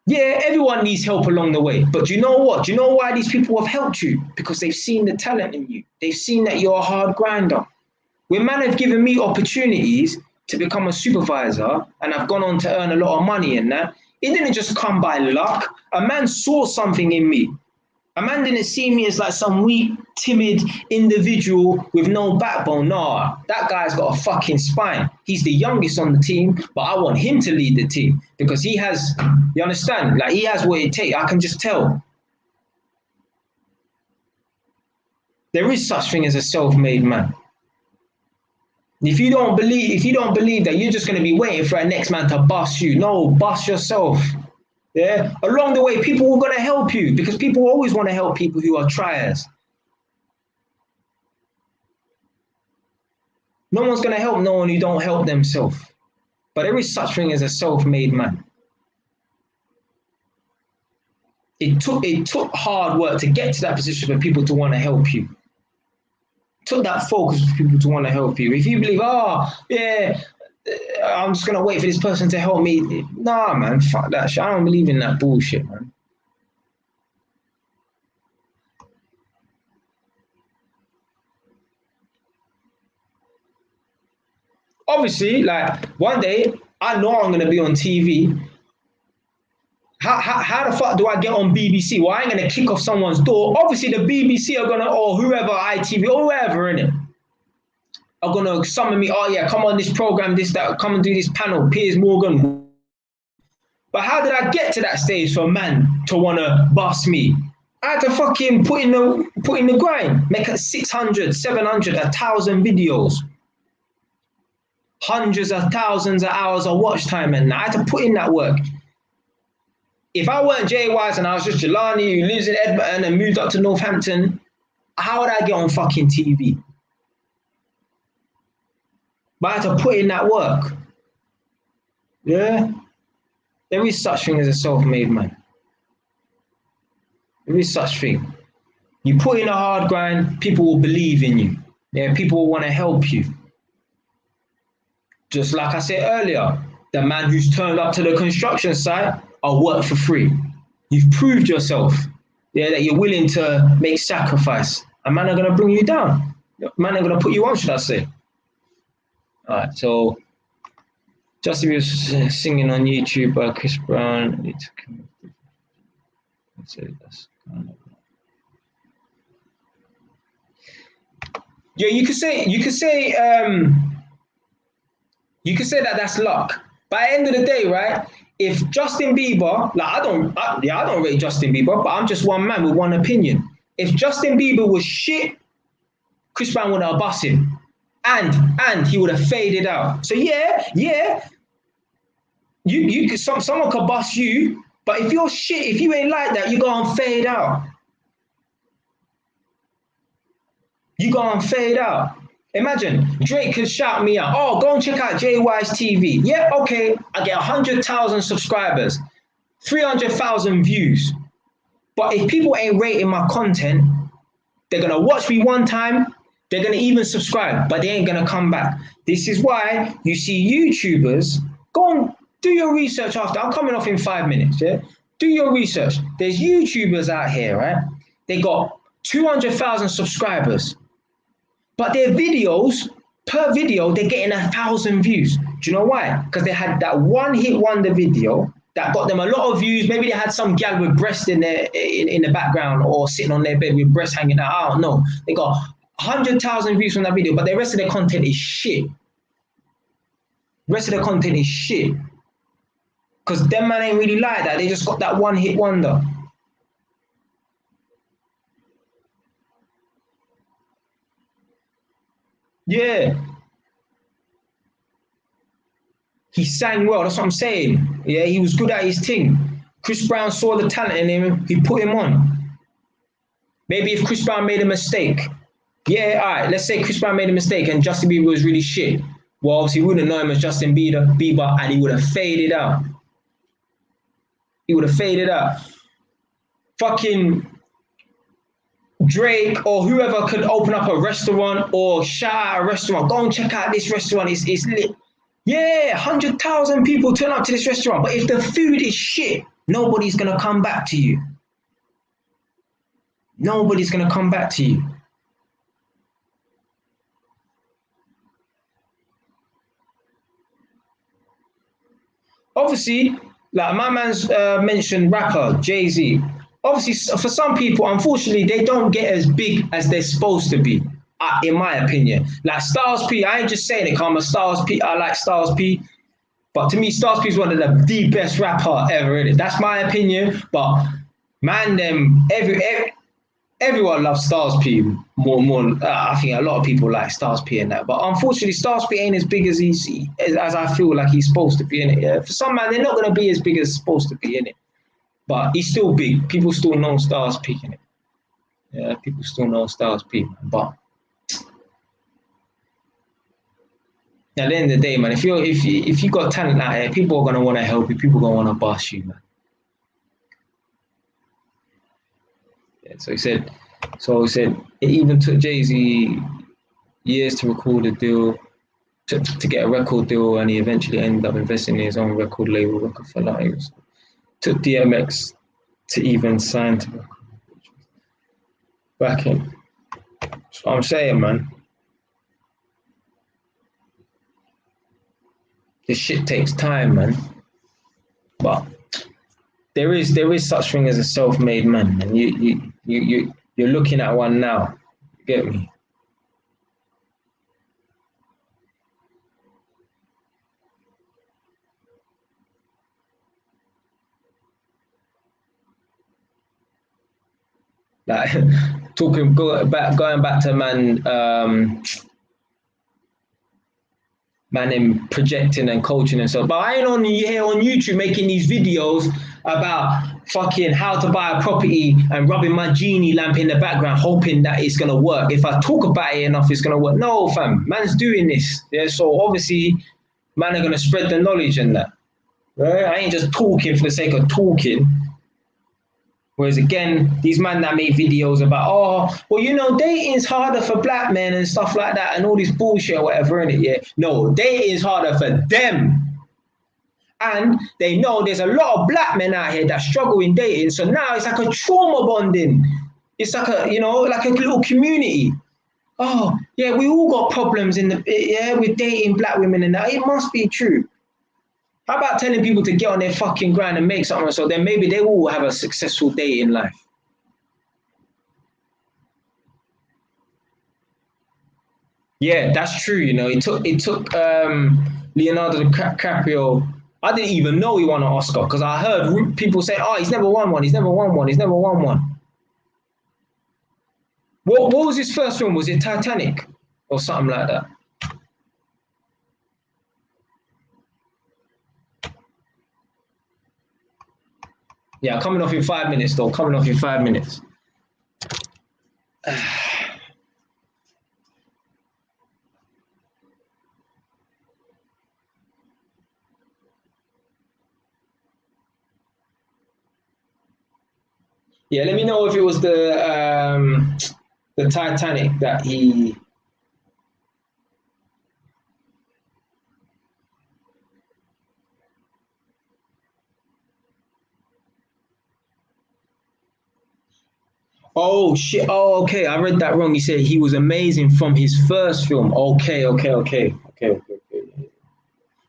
Yeah, everyone needs help along the way. But do you know what? Do you know why these people have helped you? Because they've seen the talent in you. They've seen that you're a hard grinder. When man have given me opportunities to become a supervisor, and I've gone on to earn a lot of money in that, it didn't just come by luck. A man saw something in me. A man didn't see me as like some weak, timid individual with no backbone. No, that guy's got a fucking spine. He's the youngest on the team, but I want him to lead the team because he has, you understand? Like he has what it takes. I can just tell. There is such thing as a self-made man. If you don't believe that you're just going to be waiting for a next man to bust you, no, bust yourself. Yeah, along the way, people are going to help you because people always want to help people who are triers. No one's going to help no one who don't help themselves. But there is such thing as a self-made man. It took hard work to get to that position for people to want to help you. It took that focus for people to want to help you. If you believe, oh, yeah, I'm just going to wait for this person to help me. Nah, man, fuck that shit. I don't believe in that bullshit, man. Obviously, like one day, I know I'm going to be on TV. How the fuck do I get on BBC? Well, I ain't going to kick off someone's door. Obviously, the BBC are going to, or whoever, ITV, or whoever, innit, are going to summon me. Oh, yeah, come on this program, this, that, come and do this panel, Piers Morgan. But how did I get to that stage for a man to want to bust me? I had to fucking put in the grind, make it 600, 700, 1,000 videos. Hundreds of thousands of hours of watch time, and I had to put in that work. If I weren't Jay Wise and I was just Jelani who lives in Edmonton and moved up to Northampton, how would I get on fucking TV? But I had to put in that work. Yeah? There is such thing as a self-made man. There is such thing. You put in a hard grind, people will believe in you. Yeah, people will want to help you. Just like I said earlier, the man who's turned up to the construction site, I'll work for free. You've proved yourself, yeah, that you're willing to make sacrifice. A man are going to bring you down. A man are going to put you on, should I say. All right, so Justin was singing on YouTube by Chris Brown. Yeah, you could say that that's luck. But at the end of the day, right? If Justin Bieber, like I don't rate Justin Bieber, but I'm just one man with one opinion. If Justin Bieber was shit, Chris Brown would have bust him, and he would have faded out. So yeah, someone could bust you, but if you're shit, if you ain't like that, you go and fade out. You go and fade out. Imagine Drake could shout me out, oh, go and check out JY's TV. Yeah, okay, I get 100,000 subscribers, 300,000 views. But if people ain't rating my content, they're going to watch me one time, they're going to even subscribe, but they ain't going to come back. This is why you see YouTubers, go and do your research after. I'm coming off in 5 minutes, yeah? Do your research. There's YouTubers out here, right? They got 200,000 subscribers. But their videos, per video, they're getting 1,000 views. Do you know why? Because they had that one hit wonder video that got them a lot of views. Maybe they had some gal with breast in the background or sitting on their bed with breasts hanging out. I don't know. They got 100,000 views from that video, but the rest of the content is shit. Rest of the content is shit. Because them man ain't really like that. They just got that one hit wonder. Yeah. He sang well, that's what I'm saying. Yeah, he was good at his thing. Chris Brown saw the talent in him, he put him on. Maybe if Chris Brown made a mistake, yeah, all right, let's say Chris Brown made a mistake and Justin Bieber was really shit. Well, obviously, we wouldn't know him as Justin Bieber, and he would have faded out. He would have faded out. Fucking Drake or whoever could open up a restaurant or shout out a restaurant. Go and check out this restaurant. It's lit. Yeah, 100,000 people turn up to this restaurant. But if the food is shit, nobody's going to come back to you. Nobody's going to come back to you. Obviously, like my man's mentioned rapper, Jay-Z. Obviously, for some people, unfortunately, they don't get as big as they're supposed to be, in my opinion. Like Styles P, I ain't just saying it because I'm a Styles P. I like Styles P. But to me, Styles P is one of the best rapper ever. That's my opinion. But man, everyone loves Styles P more. I think a lot of people like Styles P and that. But unfortunately, Styles P ain't as big as as I feel like he's supposed to be in it. Yeah? For some man, they're not going to be as big as supposed to be in it. But he's still big. People still know Styles P in it. Yeah, people still know Styles P. But at the end of the day, man, if you got talent out here, people are gonna want to help you. People are gonna want to bust you, man. Yeah, so he said it even took Jay-Z years to record a deal, to get a record deal, and he eventually ended up investing in his own record label, Rockefeller. It took DMX to even sign to record. Back in. That's what I'm saying, man. This shit takes time, man. But there is such thing as a self-made man, and you're looking at one now. You get me? Like going back to man in projecting and coaching and stuff. But I ain't on here on YouTube making these videos about fucking how to buy a property and rubbing my genie lamp in the background, hoping that it's gonna work. If I talk about it enough, it's gonna work. No, fam, man's doing this. Yeah, so obviously, man are gonna spread the knowledge and that. Right? I ain't just talking for the sake of talking. Whereas again, these men that make videos about, oh, well, you know, dating's harder for black men and stuff like that and all this bullshit or whatever, innit? Yeah. No, dating's harder for them. And they know there's a lot of black men out here that struggle in dating. So now it's like a trauma bonding. It's like a, you know, like a little community. Oh, yeah, we all got problems with dating black women and that. It must be true. How about telling people to get on their fucking grind and make something so then maybe they will have a successful day in life? Yeah, that's true. You know, it took Leonardo DiCaprio. I didn't even know he won an Oscar because I heard people say, "Oh, he's never won one. He's never won one. He's never won one." What was his first film? Was it Titanic or something like that? Yeah, coming off in 5 minutes though. Coming off in 5 minutes. Yeah, let me know if it was the Titanic that he. Oh shit! Oh, okay. I read that wrong. He said he was amazing from his first film. Okay.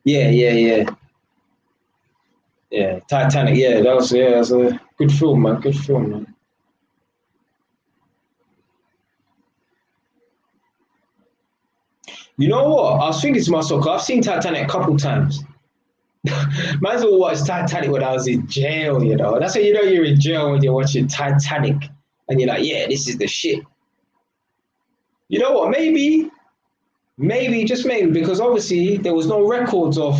Yeah. Yeah, Titanic. Yeah, that's a good film, man. Good film, man. You know what? I was thinking to myself, 'cause I've seen Titanic a couple times. Might as well watch Titanic when I was in jail, you know. That's how you know you're in jail when you're watching Titanic and you're like, yeah, this is the shit. You know what? Maybe, just maybe, because obviously there was no records of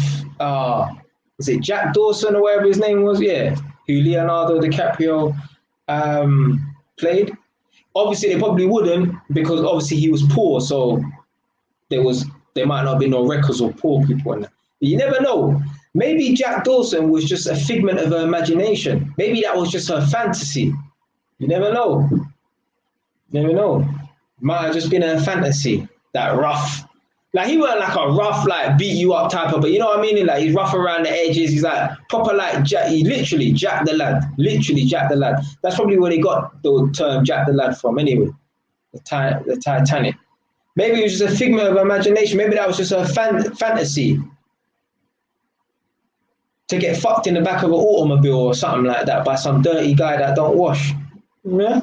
is it Jack Dawson or whatever his name was? Yeah, who Leonardo DiCaprio played. Obviously, they probably wouldn't because obviously he was poor, so there might not be no records of poor people in that. But you never know. Maybe Jack Dawson was just a figment of her imagination. Maybe that was just her fantasy. You never know. Never know. Might have just been a fantasy. That rough. Like he wasn't like a rough, like beat you up type of, but you know what I mean? Like he's rough around the edges. He's like proper like Jack. He literally Jack the lad. Literally Jack the lad. That's probably where they got the term Jack the lad from. Anyway, the Titanic. Maybe it was just a figment of imagination. Maybe that was just a fantasy to get fucked in the back of an automobile or something like that by some dirty guy that don't wash. Yeah,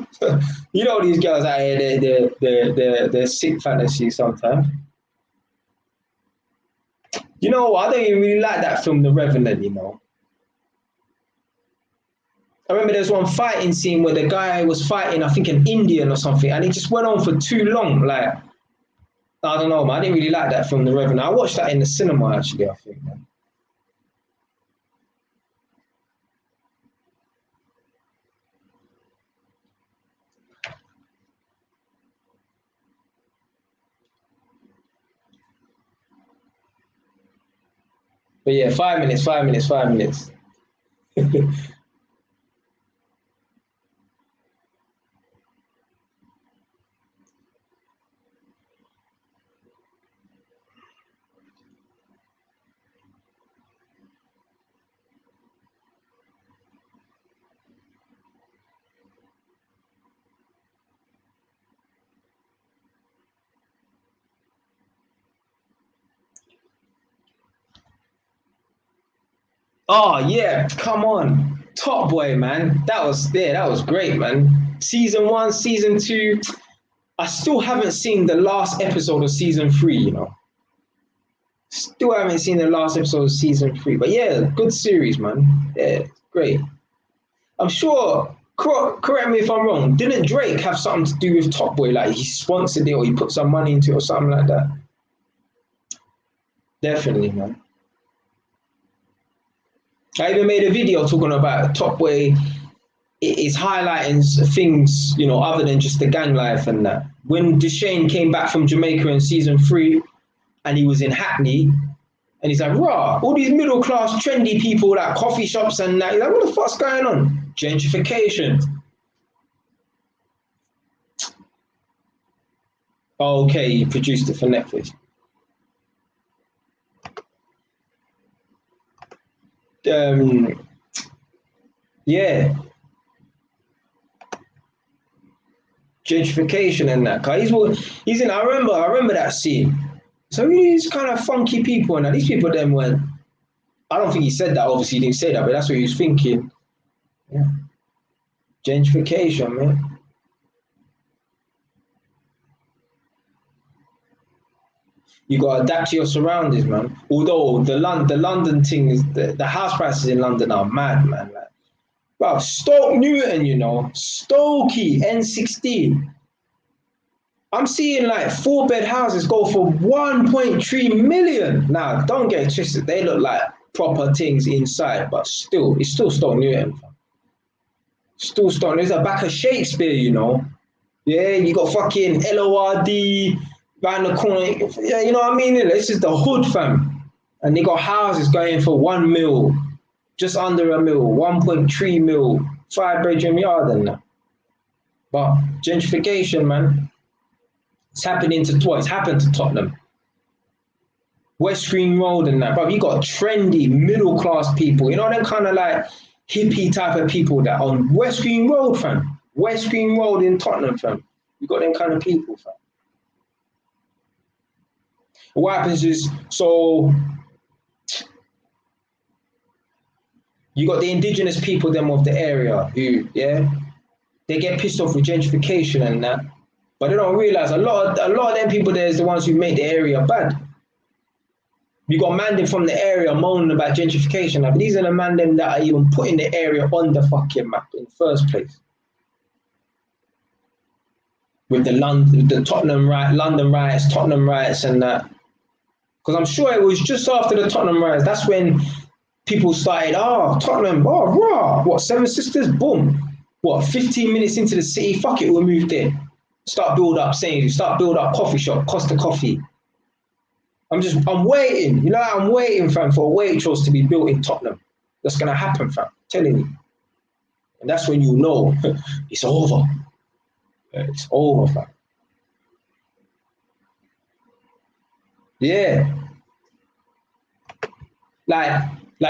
you know these girls out here, they're sick fantasies sometimes. You know what? I don't even really like that film, The Revenant. You know, I remember there's one fighting scene where the guy was fighting, I think, an Indian or something, and it just went on for too long. Like, I don't know, man. I didn't really like that film, The Revenant. I watched that in the cinema, actually, I think, man. But yeah, 5 minutes, 5 minutes, 5 minutes. Oh yeah, come on. Top Boy, man. That was great, man. Season 1, season 2. I still haven't seen the last episode of season 3, you know. Still haven't seen the last episode of season 3. But yeah, good series, man. Yeah, great. I'm sure, correct me if I'm wrong, didn't Drake have something to do with Top Boy? Like he sponsored it or he put some money into it or something like that? Definitely, man. I even made a video talking about Top Boy is highlighting things, you know, other than just the gang life and that. When Deshane came back from Jamaica in season 3 and he was in Hackney, and he's like, raw, all these middle class trendy people like coffee shops and that. He's like, what the fuck's going on? Gentrification. Oh, okay, he produced it for Netflix. Um, yeah, gentrification and that. Cause he's in. I remember that scene. So these kind of funky people and that. These people then went. I don't think he said that. Obviously, he didn't say that, but that's what he was thinking. Yeah. Gentrification, man. You got to adapt to your surroundings, man. Although the London thing is the house prices in London are mad, man. Like, bro, Stoke Newton, you know, Stokey N16. I'm seeing like 4-bed houses go for 1.3 million. Now, don't get it twisted. They look like proper things inside, but still, it's still Stoke Newton. Still Stoke. There's a back of Shakespeare, you know. Yeah, you got fucking LORD round the corner. Yeah, you know what I mean? This is the hood, fam. And they got houses going for 1 mil, just under a mil, 1.3 mil, 5-bedroom yard and that. But gentrification, man. It's happening to what? It's happened to Tottenham. West Green Road and that. But you got trendy, middle class people. You know, them kind of like hippie type of people that on West Green Road, fam. West Green Road in Tottenham, fam. You got them kind of people, fam. What happens is, so you got the indigenous people them of the area who, yeah, they get pissed off with gentrification and that. But they don't realise a lot of them people there is the ones who make the area bad. You got man them from the area moaning about gentrification. Like, these are the man them that are even putting the area on the fucking map in the first place. With the London riots, Tottenham riots and that. Because I'm sure it was just after the Tottenham riots, that's when people started, Tottenham, rah. What, Seven Sisters? Boom. What, 15 minutes into the city? Fuck it, we'll move there. Start build up coffee shop, Costa Coffee. I'm waiting, I'm waiting, fam, for a Waitrose to be built in Tottenham. That's going to happen, fam, I'm telling you. And that's when you know it's over. It's over, fam. Yeah. Like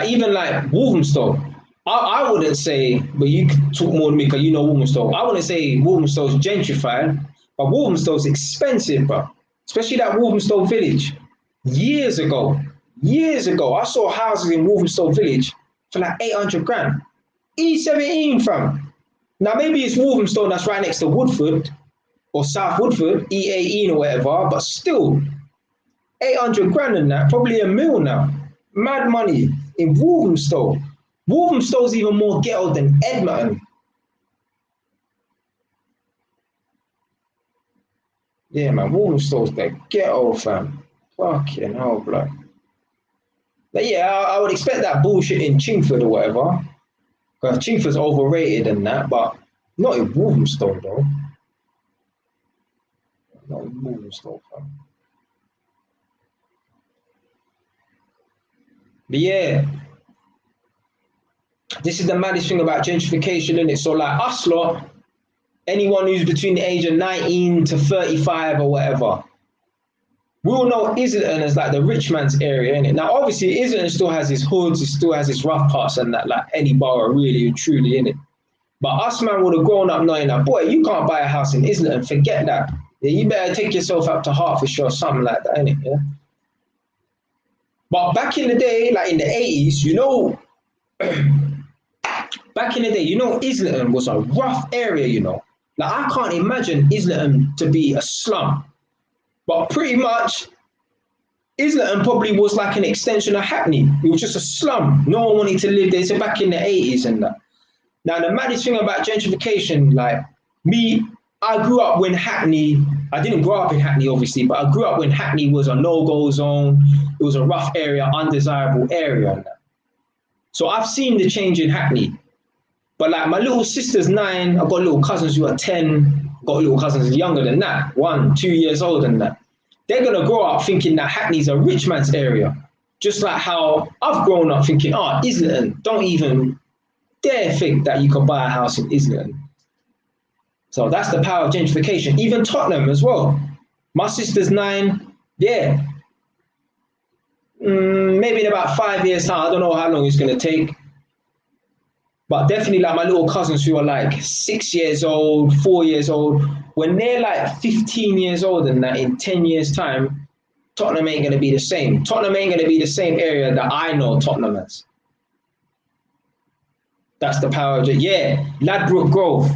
even like Walthamstow, I wouldn't say, but you could talk more than me because you know Walthamstow. I wouldn't say Walthamstow's gentrified, but Walthamstow's expensive, bro. Especially that Walthamstow village. Years ago, I saw houses in Walthamstow village for like 800 grand. E17, fam. Now maybe it's Walthamstow that's right next to Woodford or South Woodford, E18 or whatever, but still 800 grand in that, probably $1 million now. Mad money in Walthamstow. Walthamstow's even more ghetto than Edmonton. Yeah, man, Walthamstow's the ghetto, fam. Fucking hell, blood. But yeah, I would expect that bullshit in Chingford or whatever. Because Chingford's overrated and that, but not in Walthamstow, though. Not in Walthamstow, fam. But yeah, this is the maddest thing about gentrification, isn't it? So like us lot, anyone who's between the age of 19 to 35 or whatever, we all know Islington as like the rich man's area, innit? Now obviously Islington still has its hoods, it still has its rough parts and that, like any borough really and truly, innit? But us man would have grown up knowing that, boy, you can't buy a house in Islington, forget that. Yeah, you better take yourself up to Hertfordshire or something like that, innit? Yeah. But back in the day, like in the 80s, back in the day, Islington was a rough area, Like I can't imagine Islington to be a slum. But pretty much, Islington probably was like an extension of Hackney. It was just a slum. No one wanted to live there. So back in the 80s and that. Now, the maddest thing about gentrification, like me, I grew up when Hackney, I didn't grow up in Hackney, obviously, but I grew up when Hackney was a no-go zone. It was a rough area, undesirable area. And that. So I've seen the change in Hackney. But like my little sister's 9, I've got little cousins who are 10, got little cousins younger than that, 1, 2 years old than that. They're going to grow up thinking that Hackney's a rich man's area. Just like how I've grown up thinking, Islington, don't even dare think that you can buy a house in Islington. So that's the power of gentrification. Even Tottenham as well. My sister's 9, yeah. Maybe in about 5 years' time, I don't know how long it's going to take. But definitely like my little cousins who are like 6 years old, 4 years old, when they're like 15 years old and that in 10 years' time, Tottenham ain't going to be the same. Tottenham ain't going to be the same area that I know Tottenham as. That's the power of it. Yeah, Ladbroke Grove.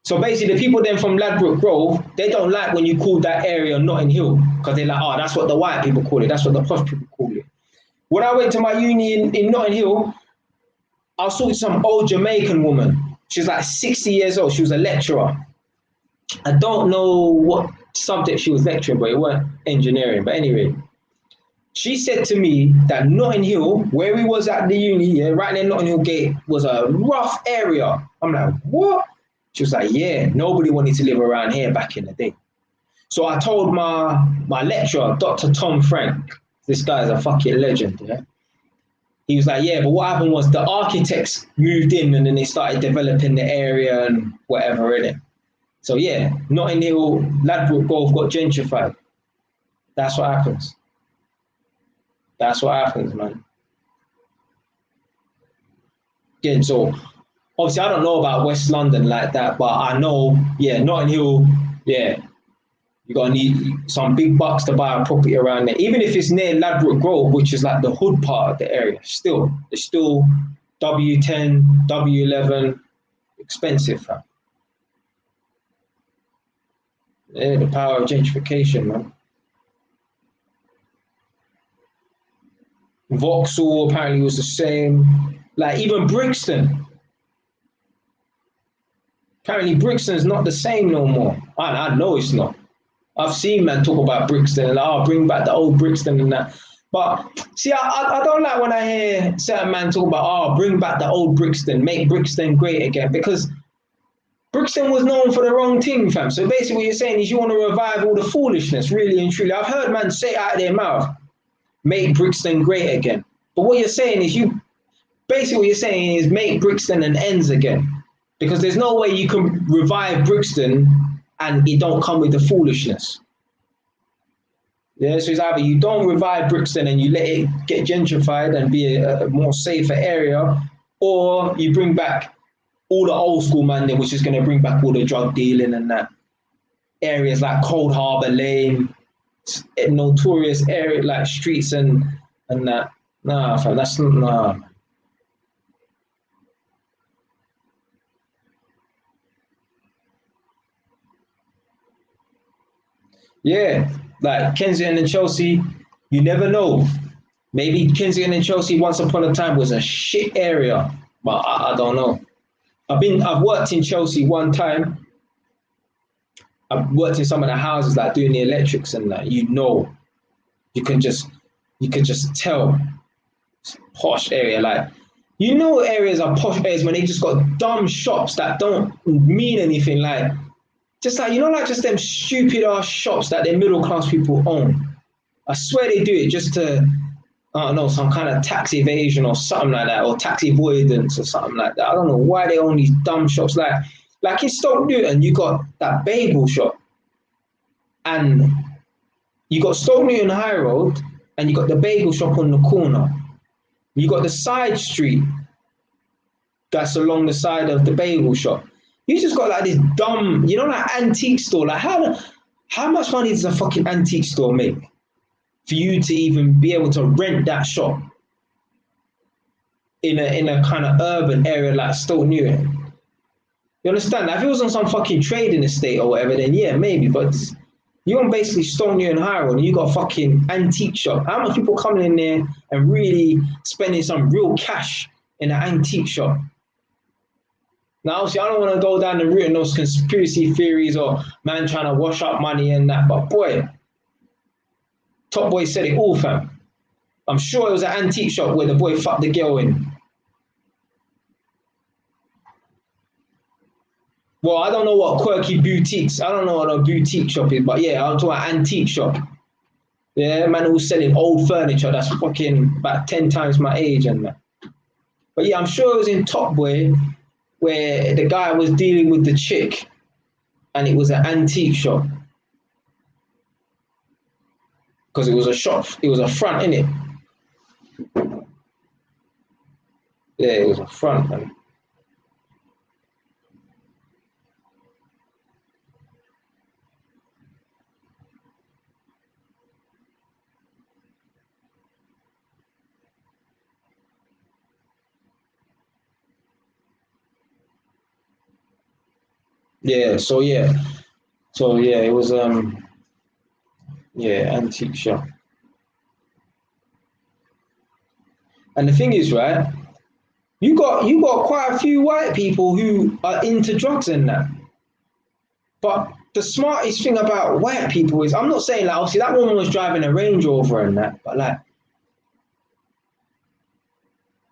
So basically the people then from Ladbroke Grove, they don't like when you call that area Notting Hill because they're like, that's what the white people call it. That's what the posh people call it. When I went to my uni in Notting Hill, I was talking to some old Jamaican woman. She was like 60 years old. She was a lecturer. I don't know what subject she was lecturing, but it weren't engineering. But anyway, she said to me that Notting Hill, where we was at the uni, right near Notting Hill Gate, was a rough area. I'm like, what? She was like, yeah, nobody wanted to live around here back in the day. So I told my lecturer, Dr. Tom Frank, this guy's a fucking legend, yeah? He was like, yeah, but what happened was the architects moved in and then they started developing the area and whatever in it. So yeah, Notting Hill, Ladbroke Grove got gentrified. That's what happens. That's what happens, man. Again, so obviously I don't know about West London like that, but I know, yeah, Notting Hill, yeah, you're going to need some big bucks to buy a property around there. Even if it's near Ladbroke Grove, which is like the hood part of the area, it's still W10, W11, expensive, fam. Yeah, the power of gentrification, man. Vauxhall apparently was the same. Like even Brixton. Apparently Brixton's not the same no more. I know it's not. I've seen man talk about Brixton and like, oh, bring back the old Brixton and that. But see, I don't like when I hear certain man talk about, oh, bring back the old Brixton, make Brixton great again, because Brixton was known for the wrong thing, fam. So basically what you're saying is you want to revive all the foolishness, really and truly. I've heard man say out of their mouth, make Brixton great again. But what you're saying is what you're saying is make Brixton an ends again. Because there's no way you can revive Brixton and it don't come with the foolishness. Yeah, so it's either you don't revive Brixton and you let it get gentrified and be a more safer area, or you bring back all the old school man there, which is going to bring back all the drug dealing and that. Areas like Cold Harbour Lane, notorious area like streets and that. Nah, fam, that's nah. Yeah, like Kensington and Chelsea, you never know. Maybe Kensington and Chelsea once upon a time was a shit area, but I don't know. I've worked in Chelsea one time. I've worked in some of the houses like doing the electrics and that. You can just tell it's a posh area. Like areas are posh areas when they just got dumb shops that don't mean anything. Like just like like just them stupid ass shops that the middle class people own. I swear they do it just to I don't know, some kind of tax evasion or something like that, or tax avoidance or something like that. I don't know why they own these dumb shops. Like in Stoke Newton, you got that bagel shop, and you got Stoke Newton High Road, and you got the bagel shop on the corner. You got the side street that's along the side of the bagel shop. You just got like this dumb, like antique store. Like how much money does a fucking antique store make for you to even be able to rent that shop in a kind of urban area like Stoke Newton? You understand? Like if it was on some fucking trading estate or whatever, then yeah, maybe. But you're on basically Stoke Newton High Road and you got a fucking antique shop. How much people coming in there and really spending some real cash in an antique shop? Now, obviously, I don't want to go down the route of those conspiracy theories or man trying to wash up money and that. But boy, Top Boy said it all, fam. I'm sure it was an antique shop where the boy fucked the girl in. Well, I don't know what quirky boutiques. I don't know what a boutique shop is, but yeah, I'm talking about antique shop. Yeah, man who was selling old furniture that's fucking about 10 times my age and that. But yeah, I'm sure it was in Top Boy where the guy was dealing with the chick and it was an antique shop. Because it was a shop, it was a front, innit? Yeah, it was a front, man. Yeah, so yeah. So yeah, it was antique shop. And the thing is, right, you got quite a few white people who are into drugs and that. But the smartest thing about white people is, I'm not saying like obviously that woman was driving a Range Rover and that, but like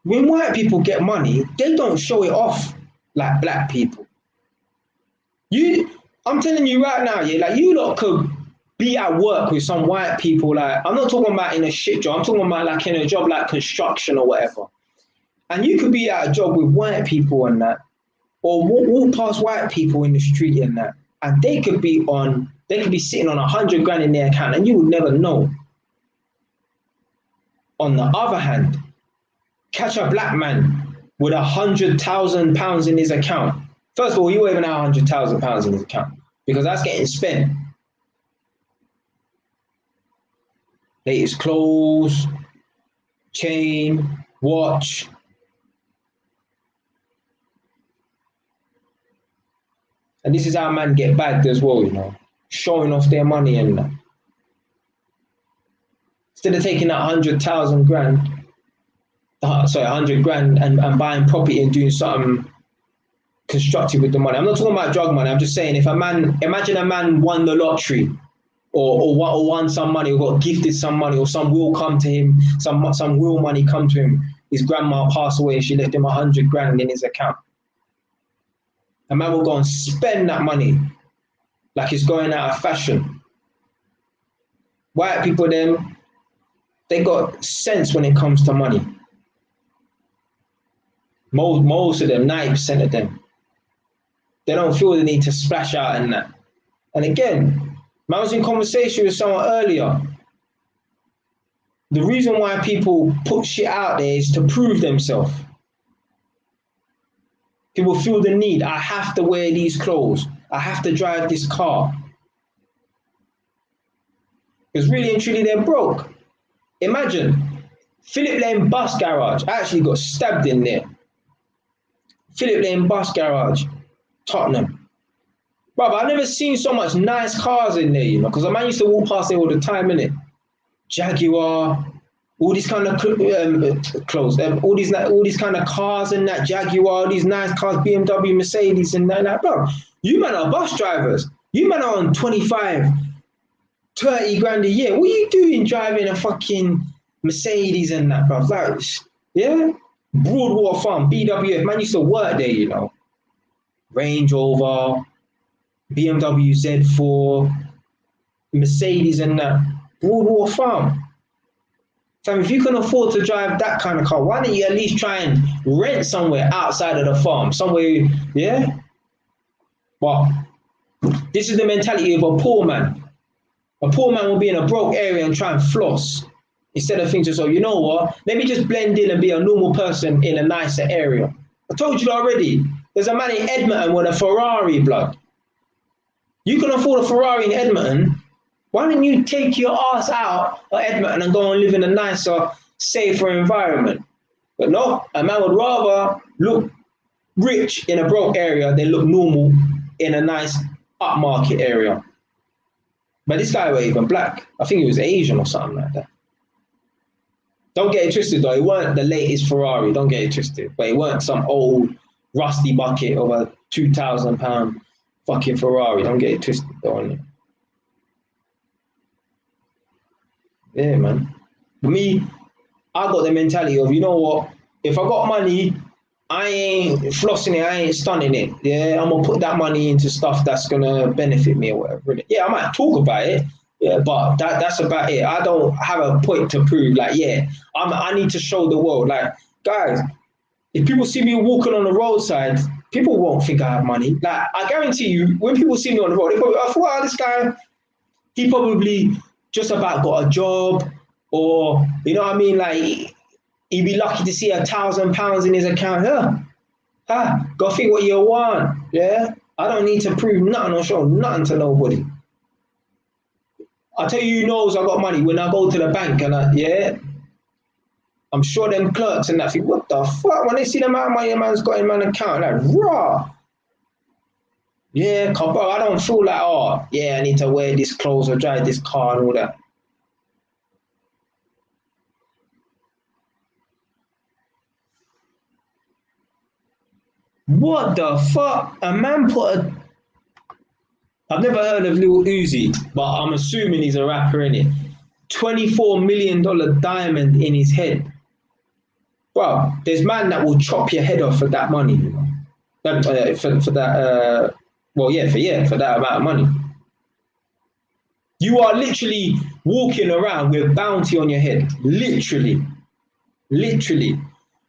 when white people get money, they don't show it off like black people. I'm telling you right now, yeah, like you lot could be at work with some white people. Like I'm not talking about in a shit job. I'm talking about like in a job like construction or whatever. And you could be at a job with white people and that, or walk past white people in the street and that, and they could be sitting on 100 grand in their account, and you would never know. On the other hand, catch a black man with £100,000 in his account. First of all, he won't even have £100,000 in his account because that's getting spent. Latest clothes, chain, watch. And this is how man get bagged as well, showing off their money and that. Instead of taking that 100,000 grand, 100 grand and buying property and doing something constructive with the money. I'm not talking about drug money. I'm just saying, if a man, imagine a man won the lottery or won some money or got gifted some money or some will come to him, some real money come to him. His grandma passed away and she left him 100 grand in his account. A man will go and spend that money like it's going out of fashion. White people, them, they got sense when it comes to money. Most of them, 90% of them, they don't feel the need to splash out and that. And again, I was in conversation with someone earlier. The reason why people put shit out there is to prove themselves. People feel the need. I have to wear these clothes. I have to drive this car. Because really and truly, they're broke. Imagine, Philip Lane bus garage. I actually got stabbed in there. Philip Lane bus garage, Tottenham. Brother, I've never seen so much nice cars in there, you know, because a man used to walk past there all the time, innit? Jaguar, all these kind of clothes, all these kind of cars and that, Jaguar, all these nice cars, BMW, Mercedes and that, bro. You man are bus drivers. You man are on 25, 30 grand a year. What are you doing driving a fucking Mercedes and that, bro? Like, yeah? Broadwater Farm, BWF, man used to work there, you know. Range Rover, BMW Z4, Mercedes and that. Broadwater Farm. So if you can afford to drive that kind of car, why don't you at least try and rent somewhere outside of the farm? Somewhere, yeah? But this is the mentality of a poor man. A poor man will be in a broke area and try and floss. Instead of thinking, so you know what? Let me just blend in and be a normal person in a nicer area. I told you already. There's a man in Edmonton with a Ferrari, blood. You can afford a Ferrari in Edmonton. Why don't you take your ass out of Edmonton and go and live in a nicer, safer environment? But no, a man would rather look rich in a broke area than look normal in a nice upmarket area. But this guy was even black. I think he was Asian or something like that. Don't get it twisted though, it weren't the latest Ferrari, don't get it twisted. But it weren't some old rusty bucket of a £2,000 fucking Ferrari, don't get it twisted though. Yeah, man. For me, I got the mentality of, you know what, if I got money, I ain't flossing it, I ain't stunning it. Yeah, I'm gonna put that money into stuff that's gonna benefit me or whatever. Yeah, I might talk about it. Yeah, but that's about it. I don't have a point to prove. Like, yeah, I need to show the world. Like, guys, if people see me walking on the roadside, people won't think I have money. Like, I guarantee you, when people see me on the road, they probably, I thought, oh, this guy, he probably just about got a job, or you know what I mean? Like, he'd be lucky to see £1,000 in his account. Go think what you want. Yeah, I don't need to prove nothing or show nothing to nobody. I tell you, who knows I got money when I go to the bank and I'm sure them clerks and that think, what the fuck? When they see the amount of money a man's got in man's account, like, raw. Yeah, bro, I don't feel like, oh, yeah, I need to wear this clothes or drive this car and all that. What the fuck? A man put a... I've never heard of Lil Uzi, but I'm assuming he's a rapper, innit? $24 million diamond in his head. Bro, there's man that will chop your head off for that money, you know? For that, for that amount of money. You are literally walking around with bounty on your head. Literally.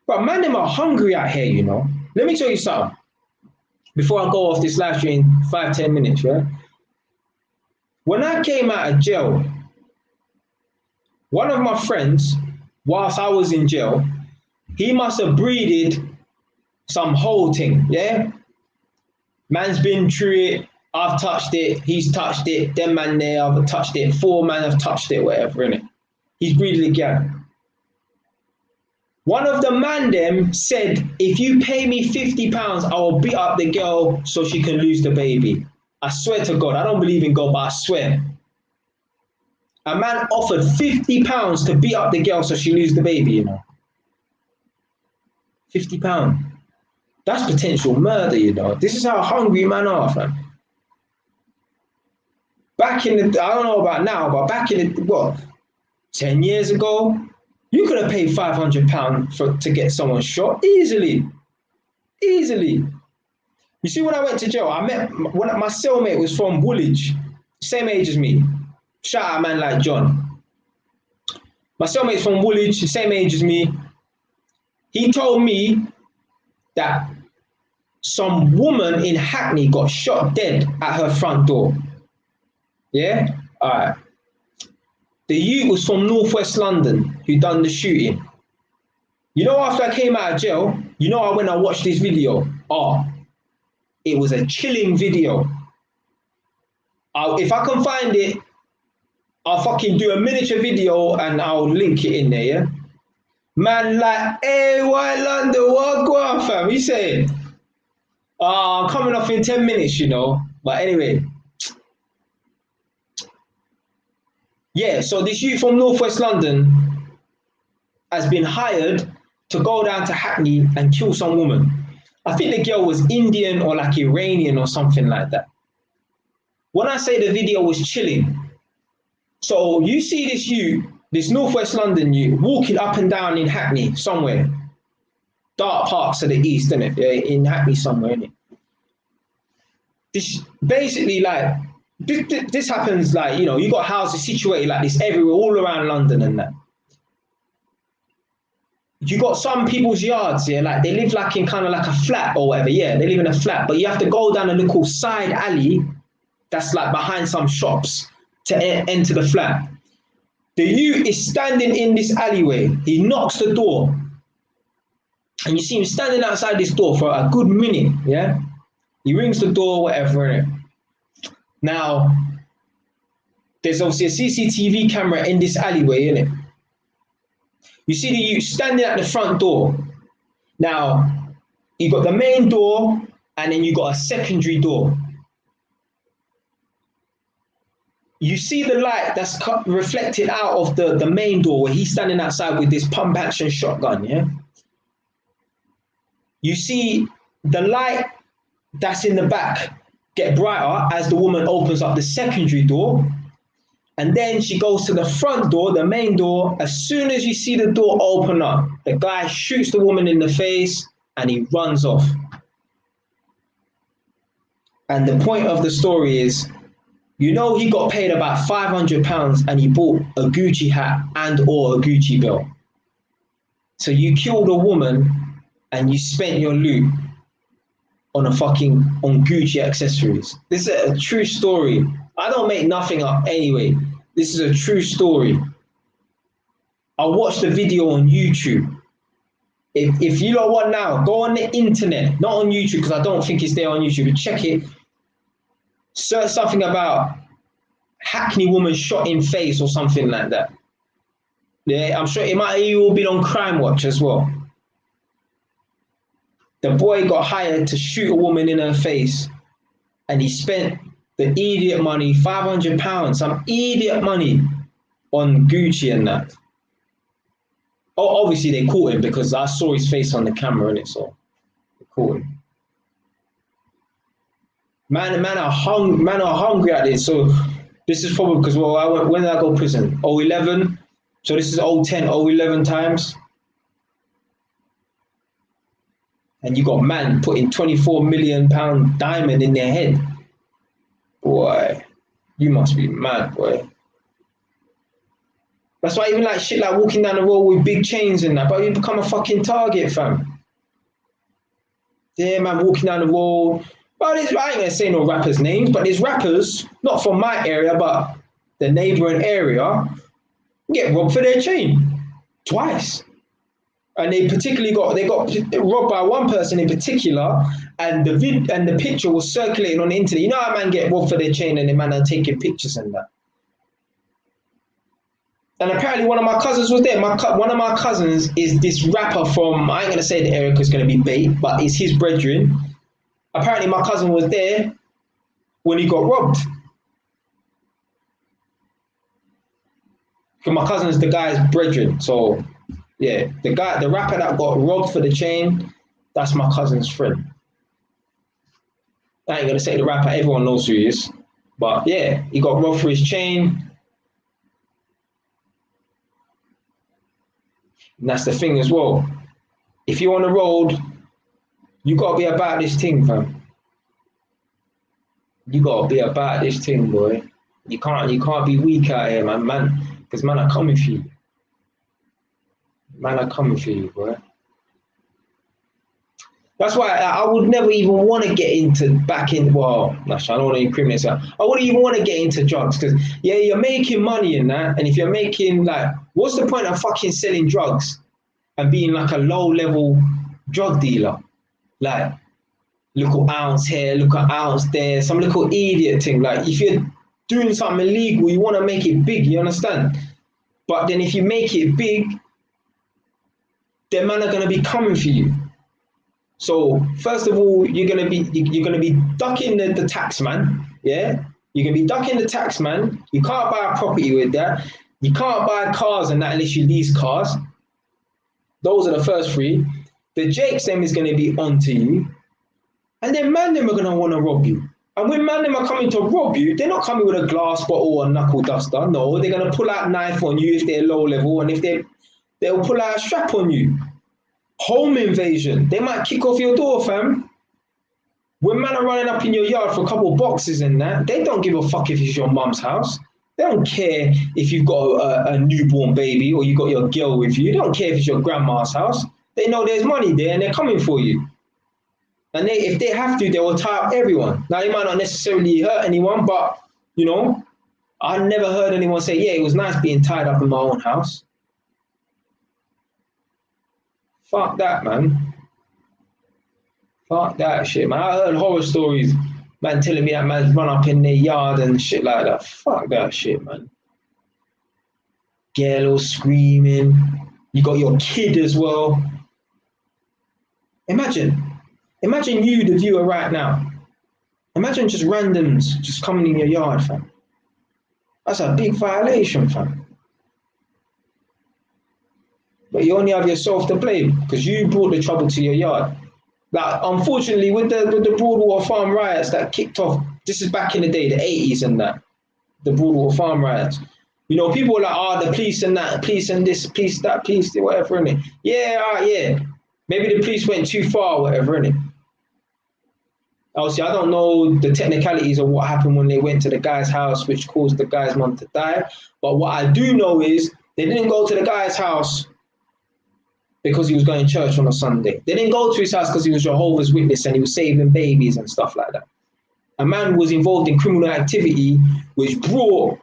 But man, them are hungry out here, you know? Let me tell you something. Before I go off this live stream, 5-10 minutes, yeah? When I came out of jail, one of my friends, whilst I was in jail, he must have breeded some whole thing, yeah? Man's been through it, I've touched it, he's touched it, them man there, I've touched it, 4 men have touched it, whatever, innit? He's breeded again. One of the man them said, if you pay me £50, I will beat up the girl so she can lose the baby. I swear to God, I don't believe in God, but I swear. A man offered £50 to beat up the girl so she lose the baby, you know. £50. That's potential murder, you know. This is how hungry men are, fam. Back in the, I don't know about now, but back in the, 10 years ago, you could have paid £500 to get someone shot easily. Easily. You see, when I went to jail, I met my cellmate was from Bullies, same age as me. Shout out a man like John. My cellmate's from Woolwich, same age as me. He told me that some woman in Hackney got shot dead at her front door. Yeah? All right. The youth was from northwest London who done the shooting. You know, after I came out of jail, you know, I went and watched this video. Oh, it was a chilling video. If I can find it, I'll fucking do a miniature video and I'll link it in there, yeah? Man, like, hey, why London? What go on, fam? He saying, I'm coming off in 10 minutes, you know. But anyway. Yeah, so this youth from northwest London has been hired to go down to Hackney and kill some woman. I think the girl was Indian or like Iranian or something like that. When I say the video was chilling, so you see this youth, this northwest London youth, walking up and down in Hackney somewhere. Dark parts of the east, innit? Yeah, in Hackney somewhere, innit? This basically like, this happens like, you know, you got houses situated like this everywhere, all around London and that. You got some people's yards, yeah, like they live like in kind of like a flat or whatever, yeah, they live in a flat, but you have to go down a little side alley that's like behind some shops to enter the flat. The youth is standing in this alleyway. He knocks the door. And you see him standing outside this door for a good minute, yeah? He rings the door, whatever, innit? Now, there's obviously a CCTV camera in this alleyway, innit? You see the youth standing at the front door. Now, you got the main door, and then you got a secondary door. You see the light that's reflected out of the main door where he's standing outside with this pump action shotgun, yeah? You see the light that's in the back get brighter as the woman opens up the secondary door. And then she goes to the front door, the main door. As soon as you see the door open up, the guy shoots the woman in the face and he runs off. And the point of the story is, you know, he got paid about £500 and he bought a Gucci hat and or a Gucci belt. So you killed a woman and you spent your loot on on Gucci accessories. This is a true story. I don't make nothing up anyway. This is a true story. I watched the video on YouTube. If you don't want now, go on the internet, not on YouTube because I don't think it's there on YouTube, but check it. Search something about Hackney woman shot in face or something like that. Yeah, I'm sure it might even be on Crime Watch as well. The boy got hired to shoot a woman in her face and he spent the idiot money, £500, some idiot money on Gucci and that. Oh, obviously they caught him because I saw his face on the camera, innit? So they caught him. Man are hungry at this. So this is probably because, well, when did I go to prison? 2011. So this is 2010, 2011 times. And you got man putting £24 million diamond in their head. Boy, you must be mad, boy. That's why even like shit like walking down the road with big chains and that, but you become a fucking target, fam. Yeah, man, walking down the road. Well, I ain't gonna say no rappers' names, but there's rappers, not from my area, but the neighboring area, get robbed for their chain twice. And they got robbed by one person in particular, and the picture was circulating on the internet. You know how man get robbed for their chain and the man are taking pictures and that. And apparently one of my cousins was there. One of my cousins is this rapper from, I ain't gonna say the area because it's gonna be bait, but it's his brethren. Apparently my cousin was there when he got robbed. Because my cousin's the guy's brethren. So yeah, the rapper that got robbed for the chain, that's my cousin's friend. I ain't gonna say the rapper, everyone knows who he is. But yeah, he got robbed for his chain. And that's the thing as well. If you're on the road, you gotta be about this thing, fam. You gotta be about this thing, boy. You can't be weak out here, man. Because man are coming for you. Man are coming for you, boy. That's why I would never even want to get back in. Well, I don't want to incriminate myself. I wouldn't even want to get into drugs because yeah, you're making money in that, and if you're making like, what's the point of fucking selling drugs and being like a low-level drug dealer? Like, little ounce here, little ounce there, some little idiot thing. Like, if you're doing something illegal, you want to make it big. You understand? But then if you make it big, then man are gonna be coming for you. So first of all, you're gonna be ducking the tax man, yeah. You're gonna be ducking the tax man. You can't buy a property with that. You can't buy cars and that unless you lease cars. Those are the first three. The Jakes them is gonna be onto you, and then man them are gonna want to rob you. And when man them are coming to rob you, they're not coming with a glass bottle or a knuckle duster. No, they're gonna pull out a knife on you if they're low level, and if they'll pull out a strap on you. Home invasion. They might kick off your door, fam. When man are running up in your yard for a couple of boxes and that, they don't give a fuck if it's your mum's house. They don't care if you've got a newborn baby or you got your girl with you. They don't care if it's your grandma's house. They know there's money there and they're coming for you. And if they have to, they will tie up everyone. Now, they might not necessarily hurt anyone, but, you know, I never heard anyone say, yeah, it was nice being tied up in my own house. Fuck that, man. Fuck that shit, man. I heard horror stories, man telling me that man's run up in their yard and shit like that. Fuck that shit, man. Girl screaming. You got your kid as well. Imagine you, the viewer right now. Imagine just randoms just coming in your yard, fam. That's a big violation, fam. But you only have yourself to blame because you brought the trouble to your yard. Like, unfortunately, with the Broadwater Farm riots that kicked off, this is back in the day, the 80s and that, the Broadwater Farm riots. You know, people were like, the police and that, police and this, police that, police, whatever, innit? Yeah, yeah. Maybe the police went too far, whatever, innit? Obviously, I don't know the technicalities of what happened when they went to the guy's house, which caused the guy's mum to die. But what I do know is they didn't go to the guy's house because he was going to church on a Sunday. They didn't go to his house because he was Jehovah's Witness and he was saving babies and stuff like that. A man was involved in criminal activity which brought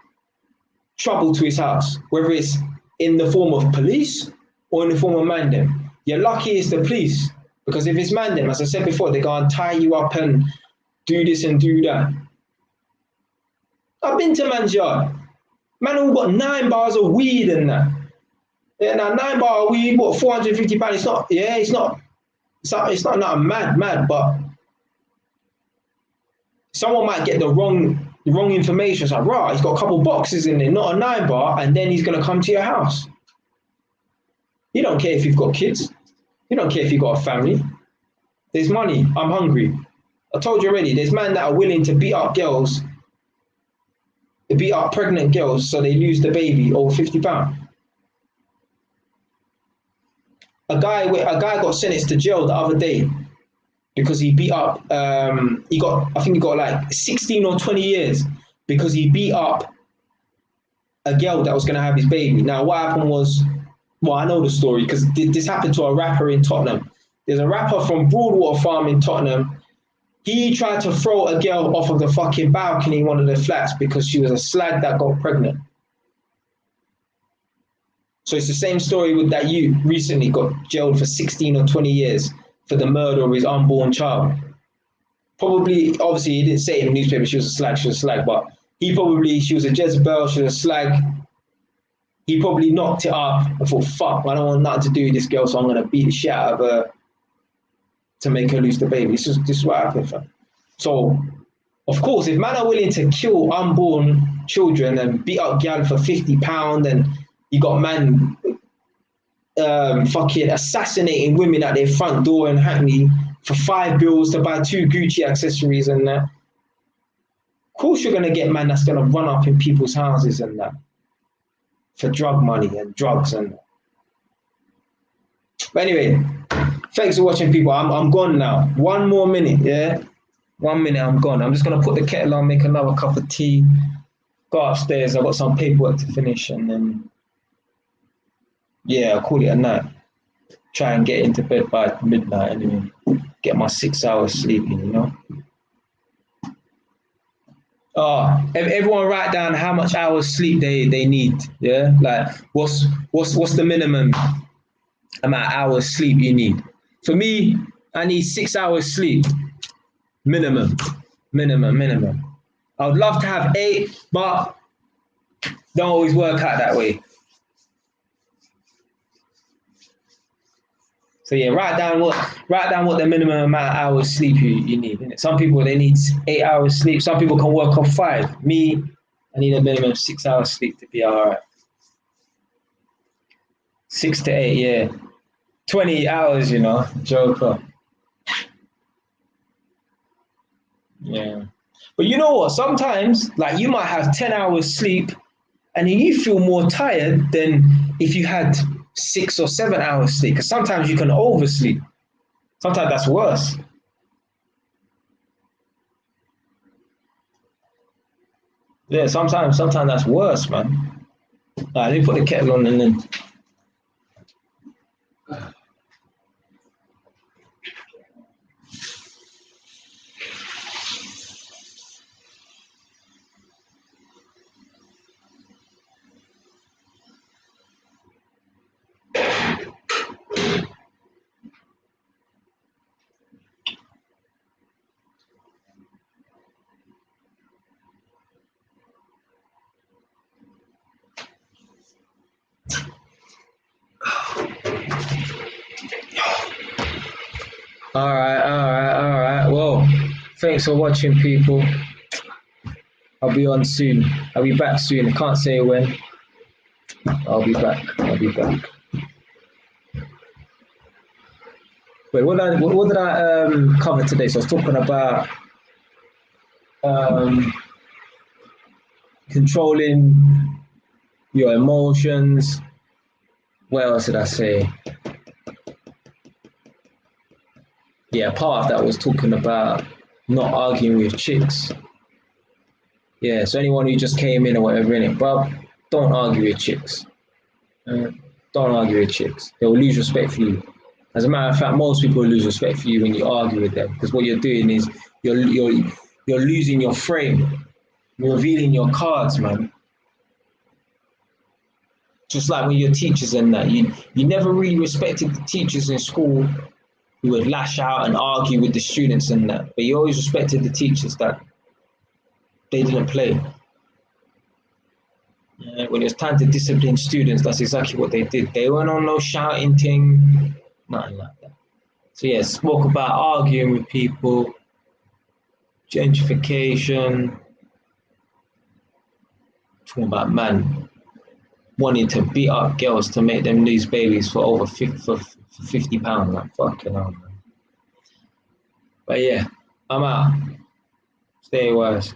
trouble to his house, whether it's in the form of police or in the form of mandem. You're lucky it's the police, because if it's mandem, as I said before, they're going to tie you up and do this and do that. I've been to man's yard. Man all got 9 bars of weed and that. Yeah, now 9 bar of weed, what, £450? It's not, yeah, it's not mad, but someone might get the wrong information. It's like, right, he's got a couple boxes in there, not a 9 bar, and then he's going to come to your house. You don't care if you've got kids. You don't care if you've got a family. There's money. I'm hungry. I told you already, there's men that are willing to beat up girls, to beat up pregnant girls so they lose the baby over £50. A guy got sentenced to jail the other day because he beat up, I think he got like 16 or 20 years because he beat up a girl that was going to have his baby. Now, what happened was, well, I know the story because this happened to a rapper in Tottenham. There's a rapper from Broadwater Farm in Tottenham. He tried to throw a girl off of the fucking balcony in one of the flats because she was a slag that got pregnant. So it's the same story with that you recently got jailed for 16 or 20 years for the murder of his unborn child. Probably, obviously, he didn't say in the newspaper she was a slag, but she was a Jezebel, she was a slag. He probably knocked it up and thought, fuck, I don't want nothing to do with this girl, so I'm going to beat the shit out of her to make her lose the baby. This is what happened, fam. So Of course, if man are willing to kill unborn children and beat up gal for £50, and you got man fucking assassinating women at their front door in Hackney for £5 to buy 2 Gucci accessories and that, of course you're gonna get man that's gonna run up in people's houses and that for drug money and drugs and that. But anyway, thanks for watching, people. I'm gone now. 1 more minute, yeah? 1 minute, I'm gone. I'm just gonna put the kettle on, make another cup of tea, go upstairs. I've got some paperwork to finish, and then yeah, I'll call it a night. Try and get into bed by midnight anyway. Get my 6 hours sleeping, you know. Oh, everyone write down how much hours sleep they need. Yeah, like what's the minimum amount of hours sleep you need? For me, I need 6 hours sleep. Minimum. I would love to have 8, but don't always work out that way. So yeah, write down what the minimum amount of hours sleep you need. Some people, they need 8 hours sleep. Some people can work off 5. Me, I need a minimum of 6 hours sleep to be all right. 6 to 8, yeah. 20 hours, you know, joker. Yeah. But you know what? Sometimes, like, you might have 10 hours sleep and you feel more tired than if you had 6 or 7 hours sleep. Because sometimes you can oversleep. Sometimes that's worse. Yeah, sometimes that's worse, man. Let me put the kettle on and then. All right. Well, thanks for watching, people. I'll be on soon. I'll be back soon. I can't say when. I'll be back. Wait, what did I cover today? So I was talking about controlling your emotions. What else did I say? Yeah, part of that was talking about not arguing with chicks. Yeah, so anyone who just came in or whatever, innit, bro, don't argue with chicks. Don't argue with chicks. They will lose respect for you. As a matter of fact, most people lose respect for you when you argue with them, because what you're doing is you're losing your frame. You're revealing your cards, man. Just like when your teachers and that, you never really respected the teachers in school who would lash out and argue with the students and that, but you always respected the teachers that they didn't play. When it was time to discipline students, that's exactly what they did. They weren't on no shouting thing, nothing like that. So yeah, spoke about arguing with people, gentrification, talking about man wanting to beat up girls to make them lose babies for over £50. Like, fucking hell, man. But yeah, I'm out. Stay wise.